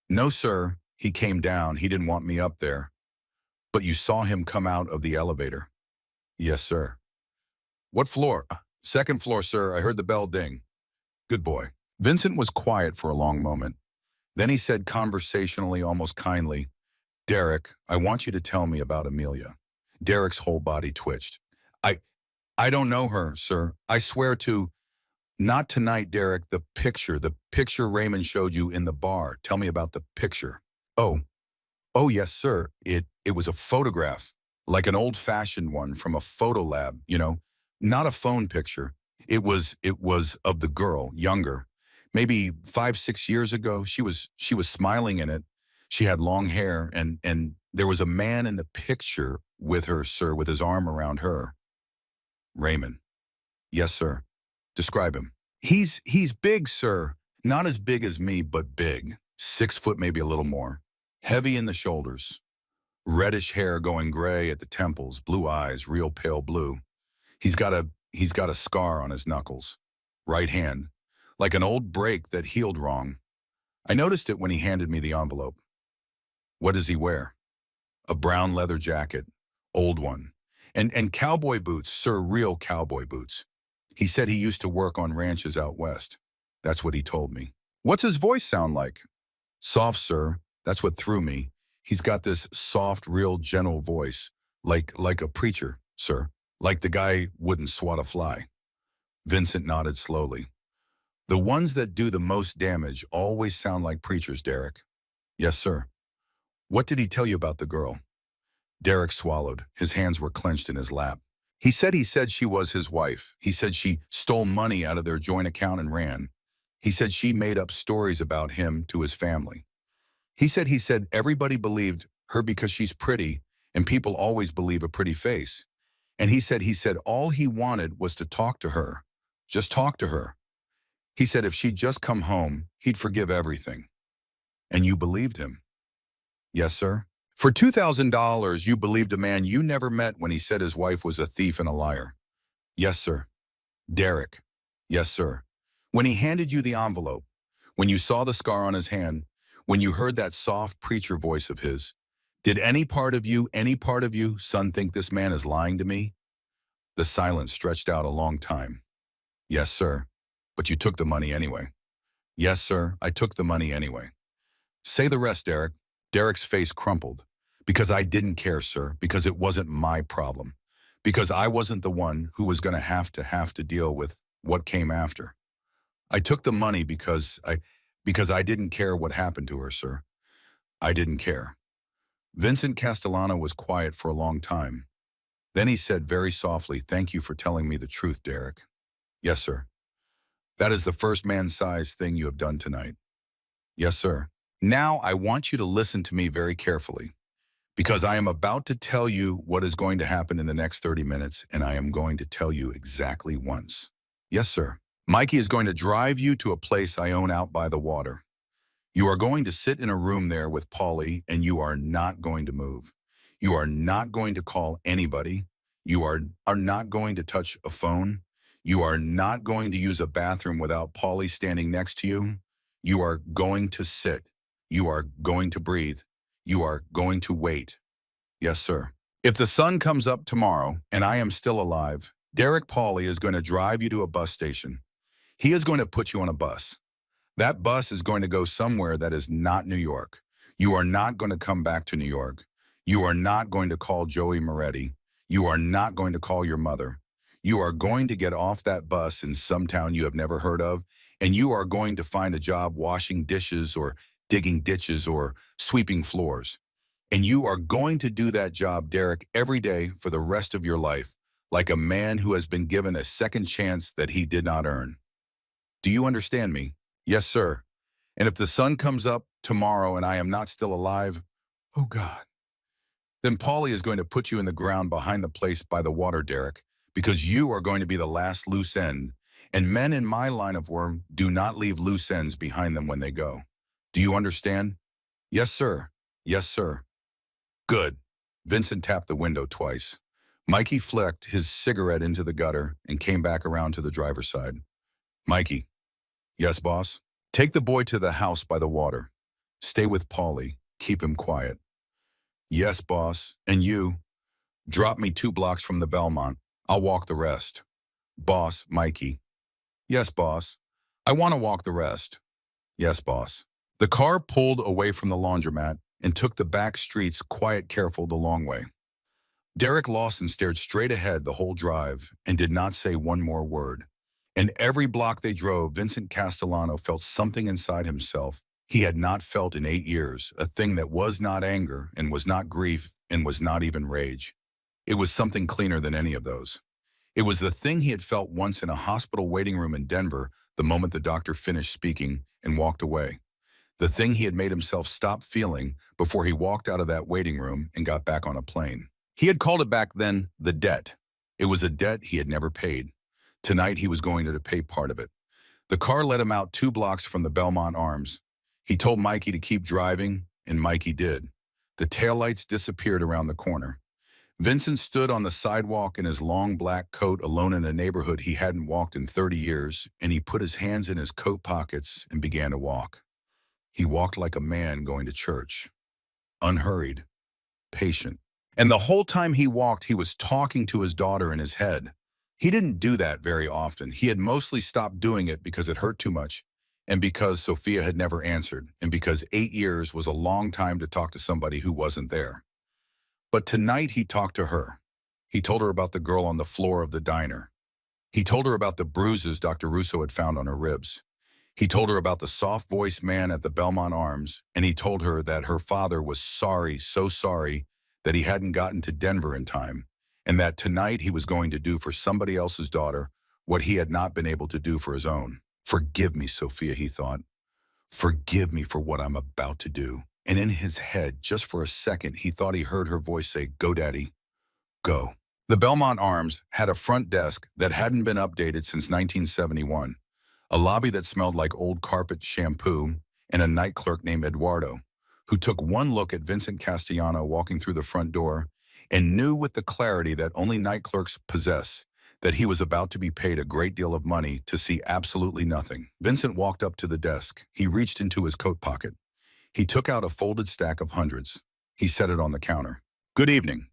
No, sir. He came down. He didn't want me up there. But you saw him come out of the elevator. Yes, sir. What floor? Second floor, sir. I heard the bell ding. Good boy. Vincent was quiet for a long moment. Then he said conversationally, almost kindly, Derek, I want you to tell me about Amelia. Derek's whole body twitched. I, I don't know her, sir. I swear to, not tonight, Derek, the picture Raymond showed you in the bar. Tell me about the picture. Oh, oh yes, sir. It was a photograph, like an old-fashioned one from a photo lab, not a phone picture. It was of the girl, younger. Maybe 5, 6 years ago, she was smiling in it. She had long hair, and there was a man in the picture with her, sir, with his arm around her. Raymond. Yes, sir. Describe him. He's big, sir. Not as big as me, but big. 6 foot, maybe a little more. Heavy in the shoulders. Reddish hair going gray at the temples, blue eyes, real pale blue. He's got a scar on his knuckles. Right hand. Like an old break that healed wrong. I noticed it when he handed me the envelope. What does he wear? A brown leather jacket. Old one. And cowboy boots, sir, real cowboy boots. He said he used to work on ranches out west. That's what he told me. What's his voice sound like? Soft, sir. That's what threw me. He's got this soft, real gentle voice, like a preacher, sir. Like the guy wouldn't swat a fly. Vincent nodded slowly. The ones that do the most damage always sound like preachers, Derek. Yes, sir. What did he tell you about the girl? Derek swallowed. His hands were clenched in his lap. He said she was his wife. He said she stole money out of their joint account and ran. He said she made up stories about him to his family. He said everybody believed her because she's pretty, and people always believe a pretty face. And he said all he wanted was to talk to her. Just talk to her. He said if she'd just come home, he'd forgive everything. And you believed him? Yes, sir. For $2,000, you believed a man you never met when he said his wife was a thief and a liar? Yes, sir. Derek. Yes, sir. When he handed you the envelope, when you saw the scar on his hand, when you heard that soft preacher voice of his, did any part of you, son, think this man is lying to me? The silence stretched out a long time. Yes, sir. But you took the money anyway. Yes, sir. I took the money anyway. Say the rest, Derek. Derek's face crumpled. Because I didn't care, sir. Because it wasn't my problem. Because I wasn't the one who was going to have to deal with what came after. I took the money because I didn't care what happened to her, sir. I didn't care. Vincent Castellano was quiet for a long time. Then he said very softly, thank you for telling me the truth, Derek. Yes, sir. That is the first man-sized thing you have done tonight. Yes, sir. Now I want you to listen to me very carefully, because I am about to tell you what is going to happen in the next 30 minutes, and I am going to tell you exactly once. Yes, sir. Mikey is going to drive you to a place I own out by the water. You are going to sit in a room there with Paulie, and you are not going to move. You are not going to call anybody. You are not going to touch a phone. You are not going to use a bathroom without Paulie standing next to you. You are going to sit. You are going to breathe. You are going to wait. Yes, sir. If the sun comes up tomorrow and I am still alive, Derek Paulie is going to drive you to a bus station. He is going to put you on a bus. That bus is going to go somewhere that is not New York. You are not going to come back to New York. You are not going to call Joey Moretti. You are not going to call your mother. You are going to get off that bus in some town you have never heard of, and you are going to find a job washing dishes or digging ditches or sweeping floors. And you are going to do that job, Derek, every day for the rest of your life, like a man who has been given a second chance that he did not earn. Do you understand me? Yes, sir. And if the sun comes up tomorrow and I am not still alive, oh God, then Paulie is going to put you in the ground behind the place by the water, Derek, because you are going to be the last loose end. And men in my line of work do not leave loose ends behind them when they go. Do you understand? Yes, sir. Yes, sir. Good. Vincent tapped the window twice. Mikey flicked his cigarette into the gutter and came back around to the driver's side. Mikey. Yes, boss? Take the boy to the house by the water. Stay with Paulie. Keep him quiet. Yes, boss. And you? Drop me 2 blocks from the Belmont. I'll walk the rest. Boss, Mikey. Yes, boss. I want to walk the rest. Yes, boss. The car pulled away from the laundromat and took the back streets quiet, careful the long way. Derek Lawson stared straight ahead the whole drive and did not say one more word. And every block they drove, Vincent Castellano felt something inside himself he had not felt in 8 years, a thing that was not anger and was not grief and was not even rage. It was something cleaner than any of those. It was the thing he had felt once in a hospital waiting room in Denver the moment the doctor finished speaking and walked away. The thing he had made himself stop feeling before he walked out of that waiting room and got back on a plane. He had called it back then the debt. It was a debt he had never paid. Tonight he was going to pay part of it. The car let him out 2 blocks from the Belmont Arms. He told Mikey to keep driving, and Mikey did. The taillights disappeared around the corner. Vincent stood on the sidewalk in his long black coat alone in a neighborhood he hadn't walked in 30 years, and he put his hands in his coat pockets and began to walk. He walked like a man going to church. Unhurried. Patient. And the whole time he walked, he was talking to his daughter in his head. He didn't do that very often. He had mostly stopped doing it because it hurt too much, and because Sophia had never answered, and because 8 years was a long time to talk to somebody who wasn't there. But tonight he talked to her. He told her about the girl on the floor of the diner. He told her about the bruises Dr. Russo had found on her ribs. He told her about the soft-voiced man at the Belmont Arms, and he told her that her father was sorry, so sorry, that he hadn't gotten to Denver in time, and that tonight he was going to do for somebody else's daughter what he had not been able to do for his own. Forgive me, Sophia, he thought. Forgive me for what I'm about to do. And in his head, just for a second, he thought he heard her voice say, "Go, Daddy, go." The Belmont Arms had a front desk that hadn't been updated since 1971, a lobby that smelled like old carpet shampoo, and a night clerk named Eduardo, who took one look at Vincent Castellano walking through the front door and knew with the clarity that only night clerks possess that he was about to be paid a great deal of money to see absolutely nothing. Vincent walked up to the desk. He reached into his coat pocket. He took out a folded stack of hundreds. He set it on the counter. Good evening.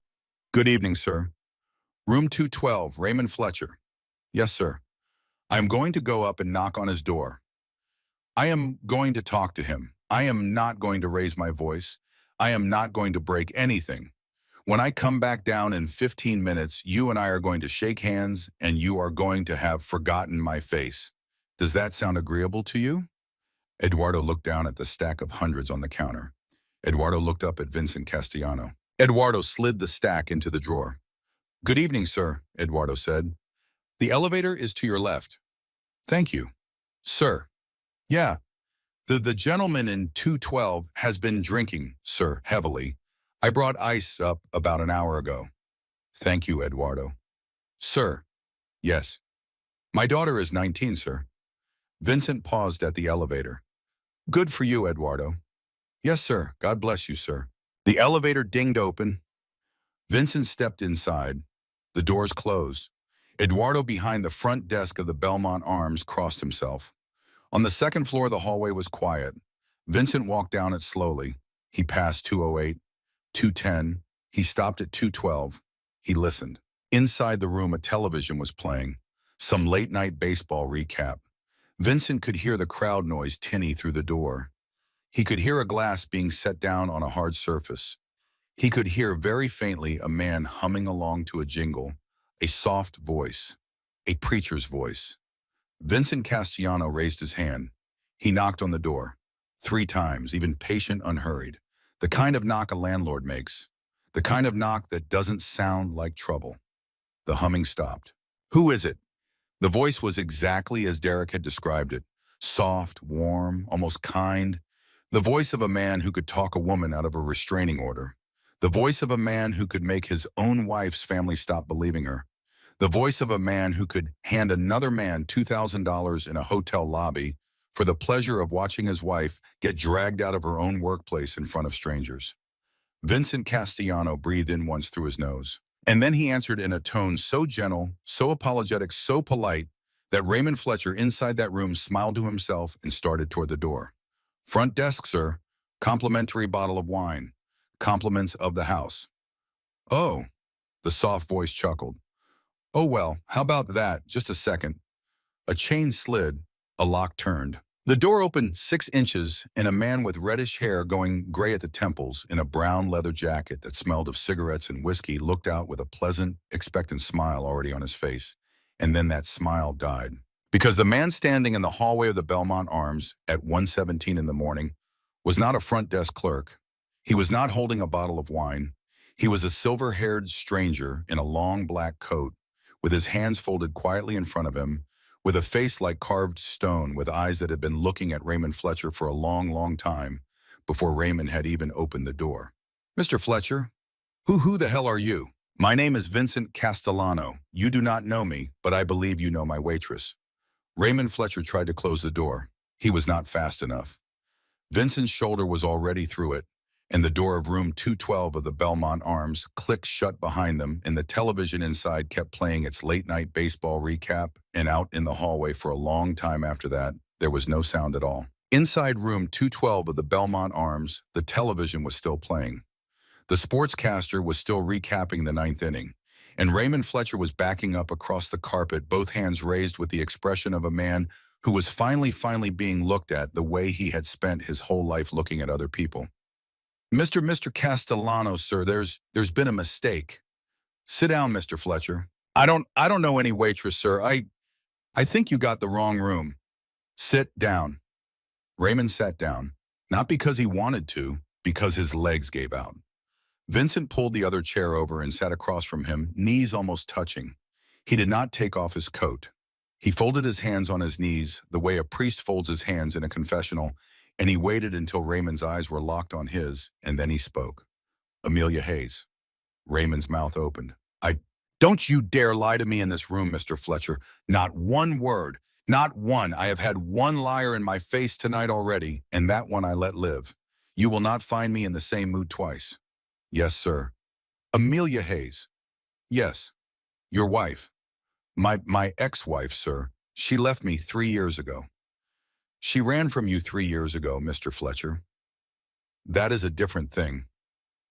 Good evening, sir. Room 212, Raymond Fletcher. Yes, sir. I am going to go up and knock on his door. I am going to talk to him. I am not going to raise my voice. I am not going to break anything. When I come back down in 15 minutes, you and I are going to shake hands and you are going to have forgotten my face. Does that sound agreeable to you? Eduardo looked down at the stack of hundreds on the counter. Eduardo looked up at Vincent Castellano. Eduardo slid the stack into the drawer. Good evening, sir, Eduardo said. The elevator is to your left. Thank you. Sir. Yeah. The gentleman in 212 has been drinking, sir, heavily. I brought ice up about an hour ago. Thank you, Eduardo. Sir. Yes. My daughter is 19, sir. Vincent paused at the elevator. Good for you, Eduardo. Yes, sir. God bless you, sir. The elevator dinged open. Vincent stepped inside. The doors closed. Eduardo, behind the front desk of the Belmont Arms, crossed himself. On the second floor, the hallway was quiet. Vincent walked down it slowly. He passed 208, 210. He stopped at 212. He listened. Inside the room, a television was playing. Some late-night baseball recap. Vincent could hear the crowd noise tinny through the door. He could hear a glass being set down on a hard surface. He could hear very faintly a man humming along to a jingle, a soft voice, a preacher's voice. Vincent Castellano raised his hand. He knocked on the door. 3 times, even patient, unhurried. The kind of knock a landlord makes. The kind of knock that doesn't sound like trouble. The humming stopped. Who is it? The voice was exactly as Derek had described it. Soft, warm, almost kind. The voice of a man who could talk a woman out of a restraining order. The voice of a man who could make his own wife's family stop believing her. The voice of a man who could hand another man $2,000 in a hotel lobby for the pleasure of watching his wife get dragged out of her own workplace in front of strangers. Vincent Castellano breathed in once through his nose. And then he answered in a tone so gentle, so apologetic, so polite, that Raymond Fletcher inside that room smiled to himself and started toward the door. "Front desk, sir. Complimentary bottle of wine. Compliments of the house." "Oh," the soft voice chuckled. "Oh well, how about that? Just a second." A chain slid, a lock turned. The door opened 6 inches, and a man with reddish hair going gray at the temples in a brown leather jacket that smelled of cigarettes and whiskey looked out with a pleasant, expectant smile already on his face. And then that smile died. Because the man standing in the hallway of the Belmont Arms at 1:17 in the morning was not a front desk clerk. He was not holding a bottle of wine. He was a silver-haired stranger in a long black coat, with his hands folded quietly in front of him, with a face like carved stone, with eyes that had been looking at Raymond Fletcher for a long, long time, before Raymond had even opened the door. "Mr. Fletcher, who the hell are you?" "My name is Vincent Castellano. You do not know me, but I believe you know my waitress." Raymond Fletcher tried to close the door. He was not fast enough. Vincent's shoulder was already through it, and the door of room 212 of the Belmont Arms clicked shut behind them, and the television inside kept playing its late-night baseball recap, and out in the hallway for a long time after that, there was no sound at all. Inside room 212 of the Belmont Arms, the television was still playing. The sportscaster was still recapping the ninth inning, and Raymond Fletcher was backing up across the carpet, both hands raised with the expression of a man who was finally being looked at the way he had spent his whole life looking at other people. Mr. Castellano, sir, there's been a mistake." "Sit down, Mr. Fletcher." I don't know any waitress, sir. I think you got the wrong room." "Sit down." Raymond sat down, not because he wanted to, because his legs gave out. Vincent pulled the other chair over and sat across from him, knees almost touching. He did not take off his coat. He folded his hands on his knees, the way a priest folds his hands in a confessional, and he waited until Raymond's eyes were locked on his, and then he spoke. "Amelia Hayes." Raymond's mouth opened. Don't you dare lie to me in this room, Mr. Fletcher. Not one word. Not one. I have had one liar in my face tonight already, and that one I let live. You will not find me in the same mood twice." "Yes, sir." "Amelia Hayes." "Yes. Your wife." My ex-wife, sir. She left me 3 years ago." "She ran from you 3 years ago, Mr. Fletcher." "That is a different thing."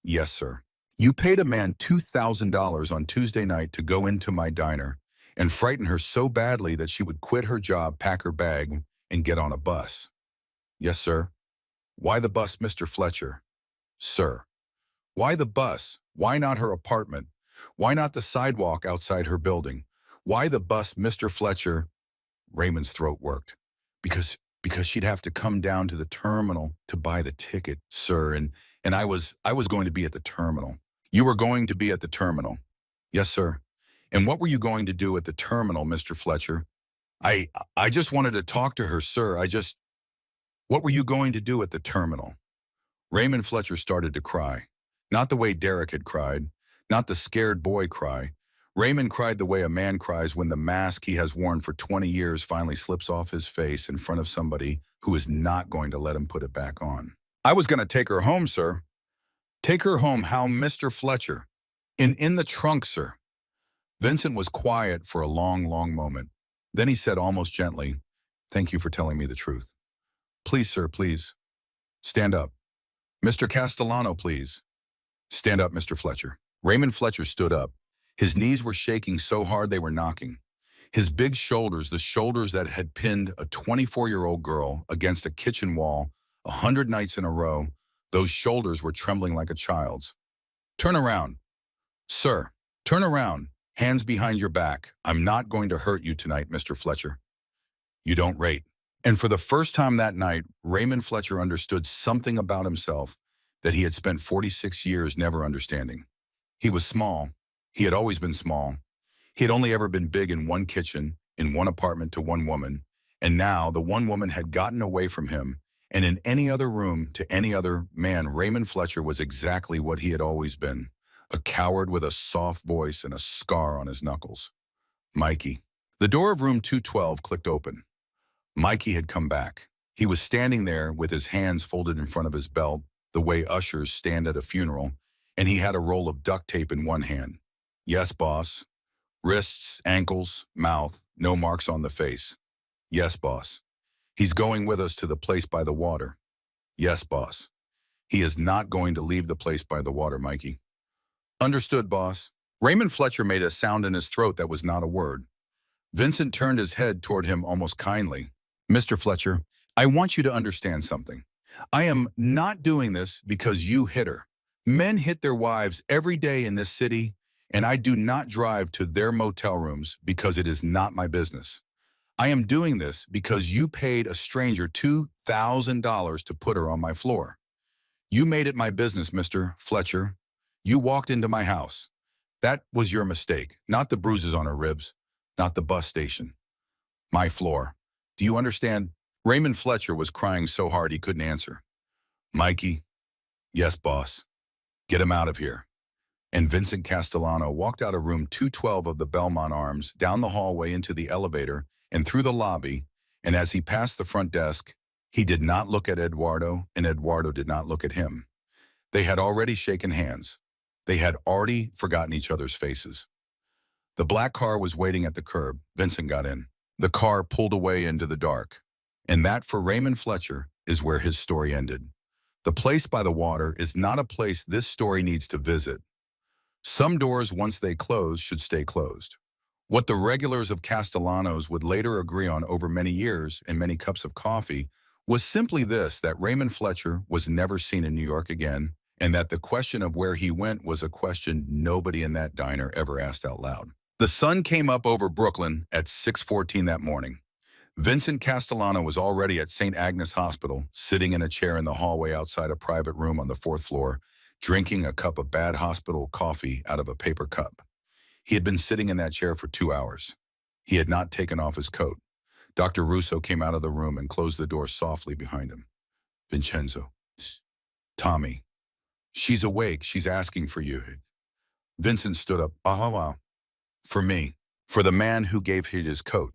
"Yes, sir. You paid a man $2,000 on Tuesday night to go into my diner and frighten her so badly that she would quit her job, pack her bag, and get on a bus." "Yes, sir." "Why the bus, Mr. Fletcher?" "Sir." "Why the bus? Why not her apartment? Why not the sidewalk outside her building? Why the bus, Mr. Fletcher?" Raymond's throat worked. Because she'd have to come down to the terminal to buy the ticket, sir, and I was going to be at the terminal." "You were going to be at the terminal?" "Yes, sir." "And what were you going to do at the terminal, Mr. Fletcher?" I just wanted to talk to her, sir. What were you going to do at the terminal?" Raymond Fletcher started to cry. Not the way Derek had cried, not the scared boy cry. Raymond cried the way a man cries when the mask he has worn for 20 years finally slips off his face in front of somebody who is not going to let him put it back on. "I was going to take her home, sir." "Take her home how, Mr. Fletcher?" In the trunk, sir." Vincent was quiet for a long, long moment. Then he said almost gently, "Thank you for telling me the truth." "Please, sir, please. Stand up." "Mr. Castellano, please." "Stand up, Mr. Fletcher." Raymond Fletcher stood up. His knees were shaking so hard they were knocking. His big shoulders, the shoulders that had pinned a 24-year-old girl against a kitchen wall 100 nights in a row, those shoulders were trembling like a child's. "Turn around." "Sir, turn around. Hands behind your back. I'm not going to hurt you tonight, Mr. Fletcher." "You don't rate." And for the first time that night, Raymond Fletcher understood something about himself that he had spent 46 years never understanding. He was small. He had always been small. He had only ever been big in one kitchen, in one apartment to one woman, and now the one woman had gotten away from him, and in any other room to any other man, Raymond Fletcher was exactly what he had always been, a coward with a soft voice and a scar on his knuckles. Mikey. The door of room 212 clicked open. Mikey had come back. He was standing there with his hands folded in front of his belt, the way ushers stand at a funeral, and he had a roll of duct tape in one hand. Yes, boss. Wrists, ankles, mouth, no marks on the face. Yes, boss. He's going with us to the place by the water. Yes, boss. He is not going to leave the place by the water, Mikey. Understood, boss. Raymond Fletcher made a sound in his throat that was not a word. Vincent turned his head toward him almost kindly. Mr. Fletcher, I want you to understand something. I am not doing this because you hit her. Men hit their wives every day in this city, and I do not drive to their motel rooms because it is not my business. I am doing this because you paid a stranger $2,000 to put her on my floor. You made it my business, Mr. Fletcher. You walked into my house. That was your mistake, not the bruises on her ribs, not the bus station. My floor. Do you understand? Raymond Fletcher was crying so hard he couldn't answer. Mikey, yes, boss. Get him out of here. And Vincent Castellano walked out of room 212 of the Belmont Arms, down the hallway into the elevator, and through the lobby, and as he passed the front desk, he did not look at Eduardo, and Eduardo did not look at him. They had already shaken hands. They had already forgotten each other's faces. The black car was waiting at the curb. Vincent got in. The car pulled away into the dark. And that, for Raymond Fletcher, is where his story ended. The place by the water is not a place this story needs to visit. Some doors, once they close, should stay closed. What the regulars of Castellanos would later agree on over many years and many cups of coffee was simply this, that Raymond Fletcher was never seen in New York again, and that the question of where he went was a question nobody in that diner ever asked out loud. The sun came up over Brooklyn at 6:14 that morning. Vincent Castellano was already at St. Agnes Hospital, sitting in a chair in the hallway outside a private room on the 4th floor, drinking a cup of bad hospital coffee out of a paper cup. He had been sitting in that chair for 2 hours. He had not taken off his coat. Dr. Russo came out of the room and closed the door softly behind him. Vincenzo. Tommy. She's awake. She's asking for you. Vincent stood up. Wow. For me. For the man who gave him his coat.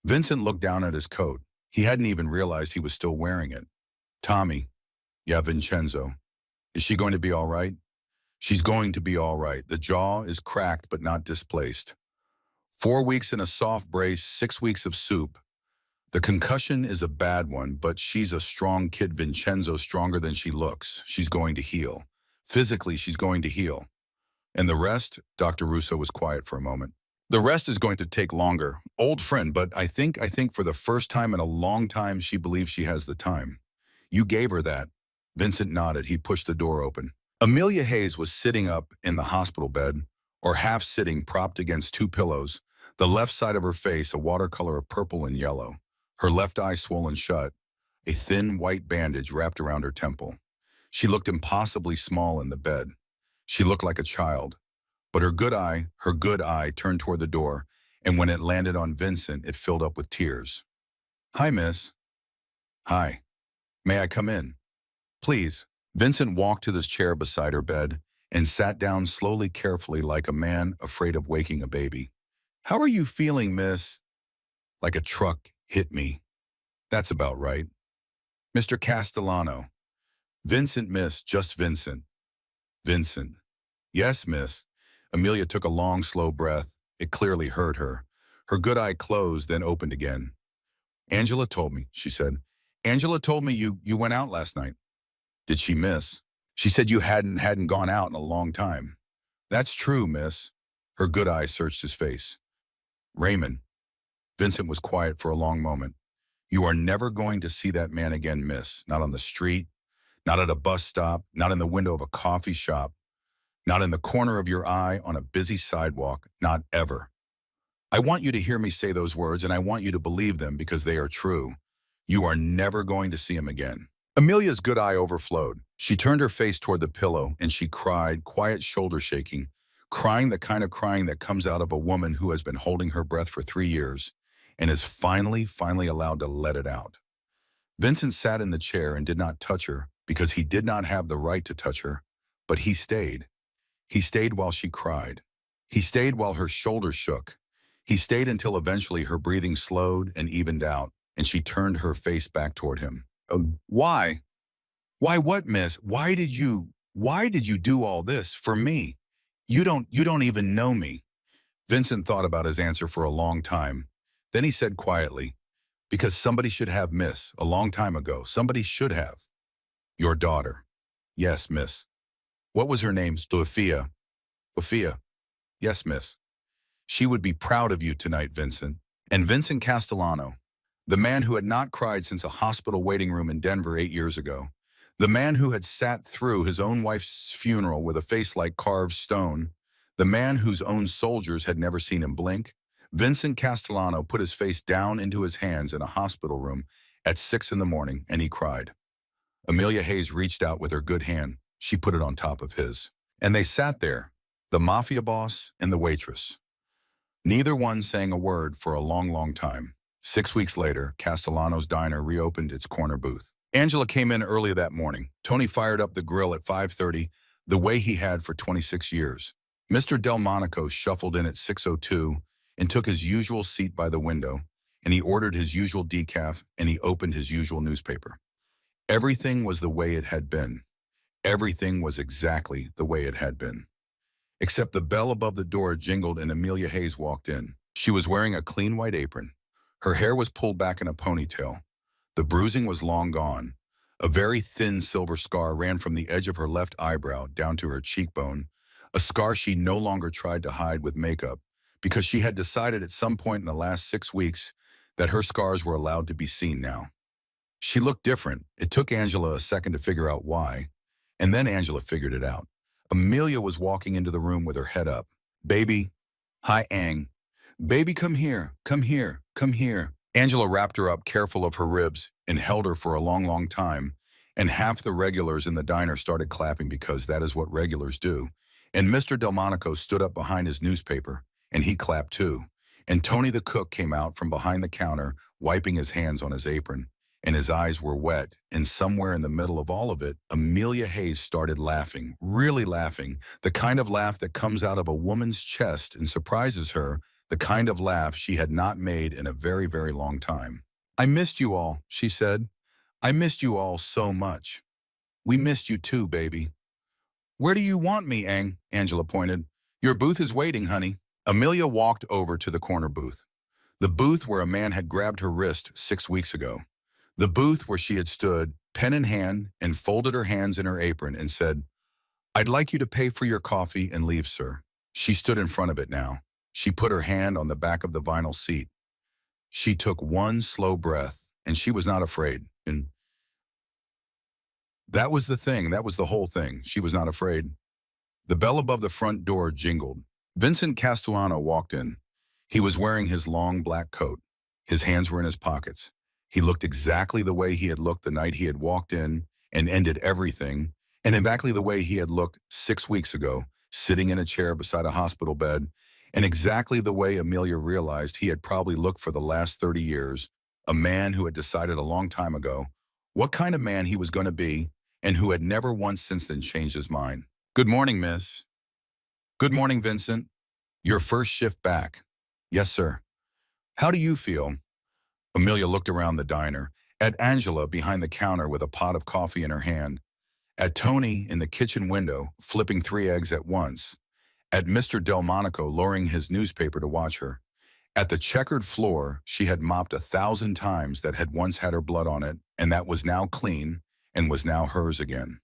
Vincent looked down at his coat. He hadn't even realized he was still wearing it. Tommy. Yeah, Vincenzo. Is she going to be all right? She's going to be all right. The jaw is cracked but not displaced. 4 weeks in a soft brace, 6 weeks of soup. The concussion is a bad one, but she's a strong kid, Vincenzo, stronger than she looks. She's going to heal. Physically, she's going to heal. And the rest, Dr. Russo was quiet for a moment. The rest is going to take longer. Old friend, but I think for the first time in a long time, she believes she has the time. You gave her that. Vincent nodded. He pushed the door open. Amelia Hayes was sitting up in the hospital bed, or half sitting, propped against 2 pillows, the left side of her face a watercolor of purple and yellow, her left eye swollen shut, a thin white bandage wrapped around her temple. She looked impossibly small in the bed. She looked like a child. But her good eye turned toward the door, and when it landed on Vincent, it filled up with tears. Hi, miss. Hi. May I come in? Please. Vincent walked to this chair beside her bed and sat down slowly, carefully, like a man afraid of waking a baby. How are you feeling, miss? Like a truck hit me. That's about right. Mr. Castellano. Vincent, miss, just Vincent. Vincent. Yes, miss. Amelia took a long, slow breath. It clearly hurt her. Her good eye closed, then opened again. Angela told me, she said. Angela told me you went out last night. Did she, miss? She said you hadn't gone out in a long time. That's true, miss. Her good eye searched his face. Raymond. Vincent was quiet for a long moment. You are never going to see that man again, miss. Not on the street, not at a bus stop, not in the window of a coffee shop, not in the corner of your eye on a busy sidewalk, not ever. I want you to hear me say those words, and I want you to believe them because they are true. You are never going to see him again. Amelia's good eye overflowed. She turned her face toward the pillow, and she cried, quiet shoulder shaking, crying the kind of crying that comes out of a woman who has been holding her breath for 3 years and is finally allowed to let it out. Vincent sat in the chair and did not touch her because he did not have the right to touch her, but he stayed. He stayed while she cried. He stayed while her shoulders shook. He stayed until eventually her breathing slowed and evened out, and she turned her face back toward him. Why? Why what, miss? Why did you do all this for me? You don't even know me." Vincent thought about his answer for a long time. Then he said quietly, "Because somebody should have, miss, a long time ago. Somebody should have." "Your daughter." "Yes, miss." "What was her name?" "Sophia." "Sophia." "Yes, miss." "She would be proud of you tonight, Vincent." And Vincent Castellano, the man who had not cried since a hospital waiting room in Denver 8 years ago, the man who had sat through his own wife's funeral with a face like carved stone, the man whose own soldiers had never seen him blink, Vincent Castellano put his face down into his hands in a hospital room at 6 in the morning, and he cried. Amelia Hayes reached out with her good hand. She put it on top of his. And they sat there, the Mafia boss and the waitress. Neither one saying a word for a long, long time. 6 weeks later, Castellano's diner reopened its corner booth. Angela came in early that morning. Tony fired up the grill at 5:30, the way he had for 26 years. Mr. Delmonico shuffled in at 6:02 and took his usual seat by the window, and he ordered his usual decaf, and he opened his usual newspaper. Everything was the way it had been. Everything was exactly the way it had been. Except the bell above the door jingled and Amelia Hayes walked in. She was wearing a clean white apron. Her hair was pulled back in a ponytail. The bruising was long gone. A very thin silver scar ran from the edge of her left eyebrow down to her cheekbone, a scar she no longer tried to hide with makeup, because she had decided at some point in the last 6 weeks that her scars were allowed to be seen now. She looked different. It took Angela a second to figure out why, and then Angela figured it out. Amelia was walking into the room with her head up. "Baby." "Hi, Ang." "Baby, come here, come here, come here." Angela wrapped her up, careful of her ribs, and held her for a long, long time, and half the regulars in the diner started clapping because that is what regulars do. And Mr. Delmonico stood up behind his newspaper, and he clapped too. And Tony the cook came out from behind the counter, wiping his hands on his apron, and his eyes were wet, and somewhere in the middle of all of it, Amelia Hayes started laughing, really laughing, the kind of laugh that comes out of a woman's chest and surprises her, the kind of laugh she had not made in a very, very long time. "I missed you all," she said. "I missed you all so much." "We missed you too, baby." "Where do you want me, Ang?" Angela pointed. "Your booth is waiting, honey." Amelia walked over to the corner booth. The booth where a man had grabbed her wrist 6 weeks ago. The booth where she had stood, pen in hand, and folded her hands in her apron and said, "I'd like you to pay for your coffee and leave, sir." She stood in front of it now. She put her hand on the back of the vinyl seat. She took one slow breath, and she was not afraid. And that was the thing. That was the whole thing. She was not afraid. The bell above the front door jingled. Vincent Castellano walked in. He was wearing his long black coat. His hands were in his pockets. He looked exactly the way he had looked the night he had walked in and ended everything, and exactly the way he had looked 6 weeks ago, sitting in a chair beside a hospital bed, and exactly the way Amelia realized he had probably looked for the last 30 years, a man who had decided a long time ago what kind of man he was going to be and who had never once since then changed his mind. "Good morning, miss." "Good morning, Vincent. Your first shift back." "Yes, sir." "How do you feel?" Amelia looked around the diner, at Angela behind the counter with a pot of coffee in her hand, at Tony in the kitchen window flipping 3 eggs at once, at Mr. Delmonico lowering his newspaper to watch her, at the checkered floor she had mopped 1,000 times that had once had her blood on it and that was now clean and was now hers again.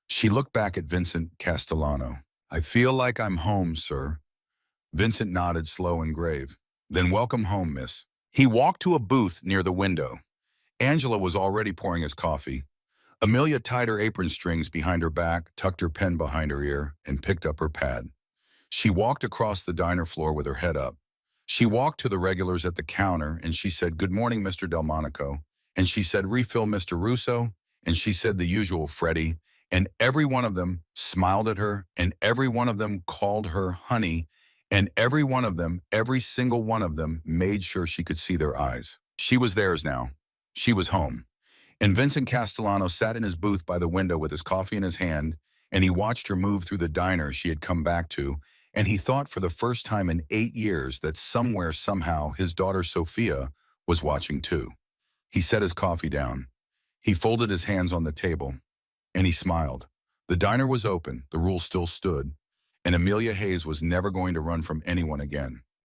She looked back at Vincent Castellano. "I feel like I'm home, sir." Vincent nodded, slow and grave. "Then welcome home, miss." He walked to a booth near the window. Angela was already pouring his coffee. Amelia tied her apron strings behind her back, tucked her pen behind her ear, and picked up her pad. She walked across the diner floor with her head up. She walked to the regulars at the counter, and she said, "Good morning, Mr. Delmonico." And she said, "Refill, Mr. Russo." And she said the usual, "Freddie." And every one of them smiled at her, and every one of them called her honey, and every one of them, every single one of them, made sure she could see their eyes. She was theirs now. She was home. And Vincent Castellano sat in his booth by the window with his coffee in his hand, and he watched her move through the diner she had come back to, and he thought for the first time in 8 years that somewhere, somehow, his daughter Sophia was watching too. He set his coffee down. He folded his hands on the table, and he smiled. The diner was open. The rule still stood. And Amelia Hayes was never going to run from anyone again.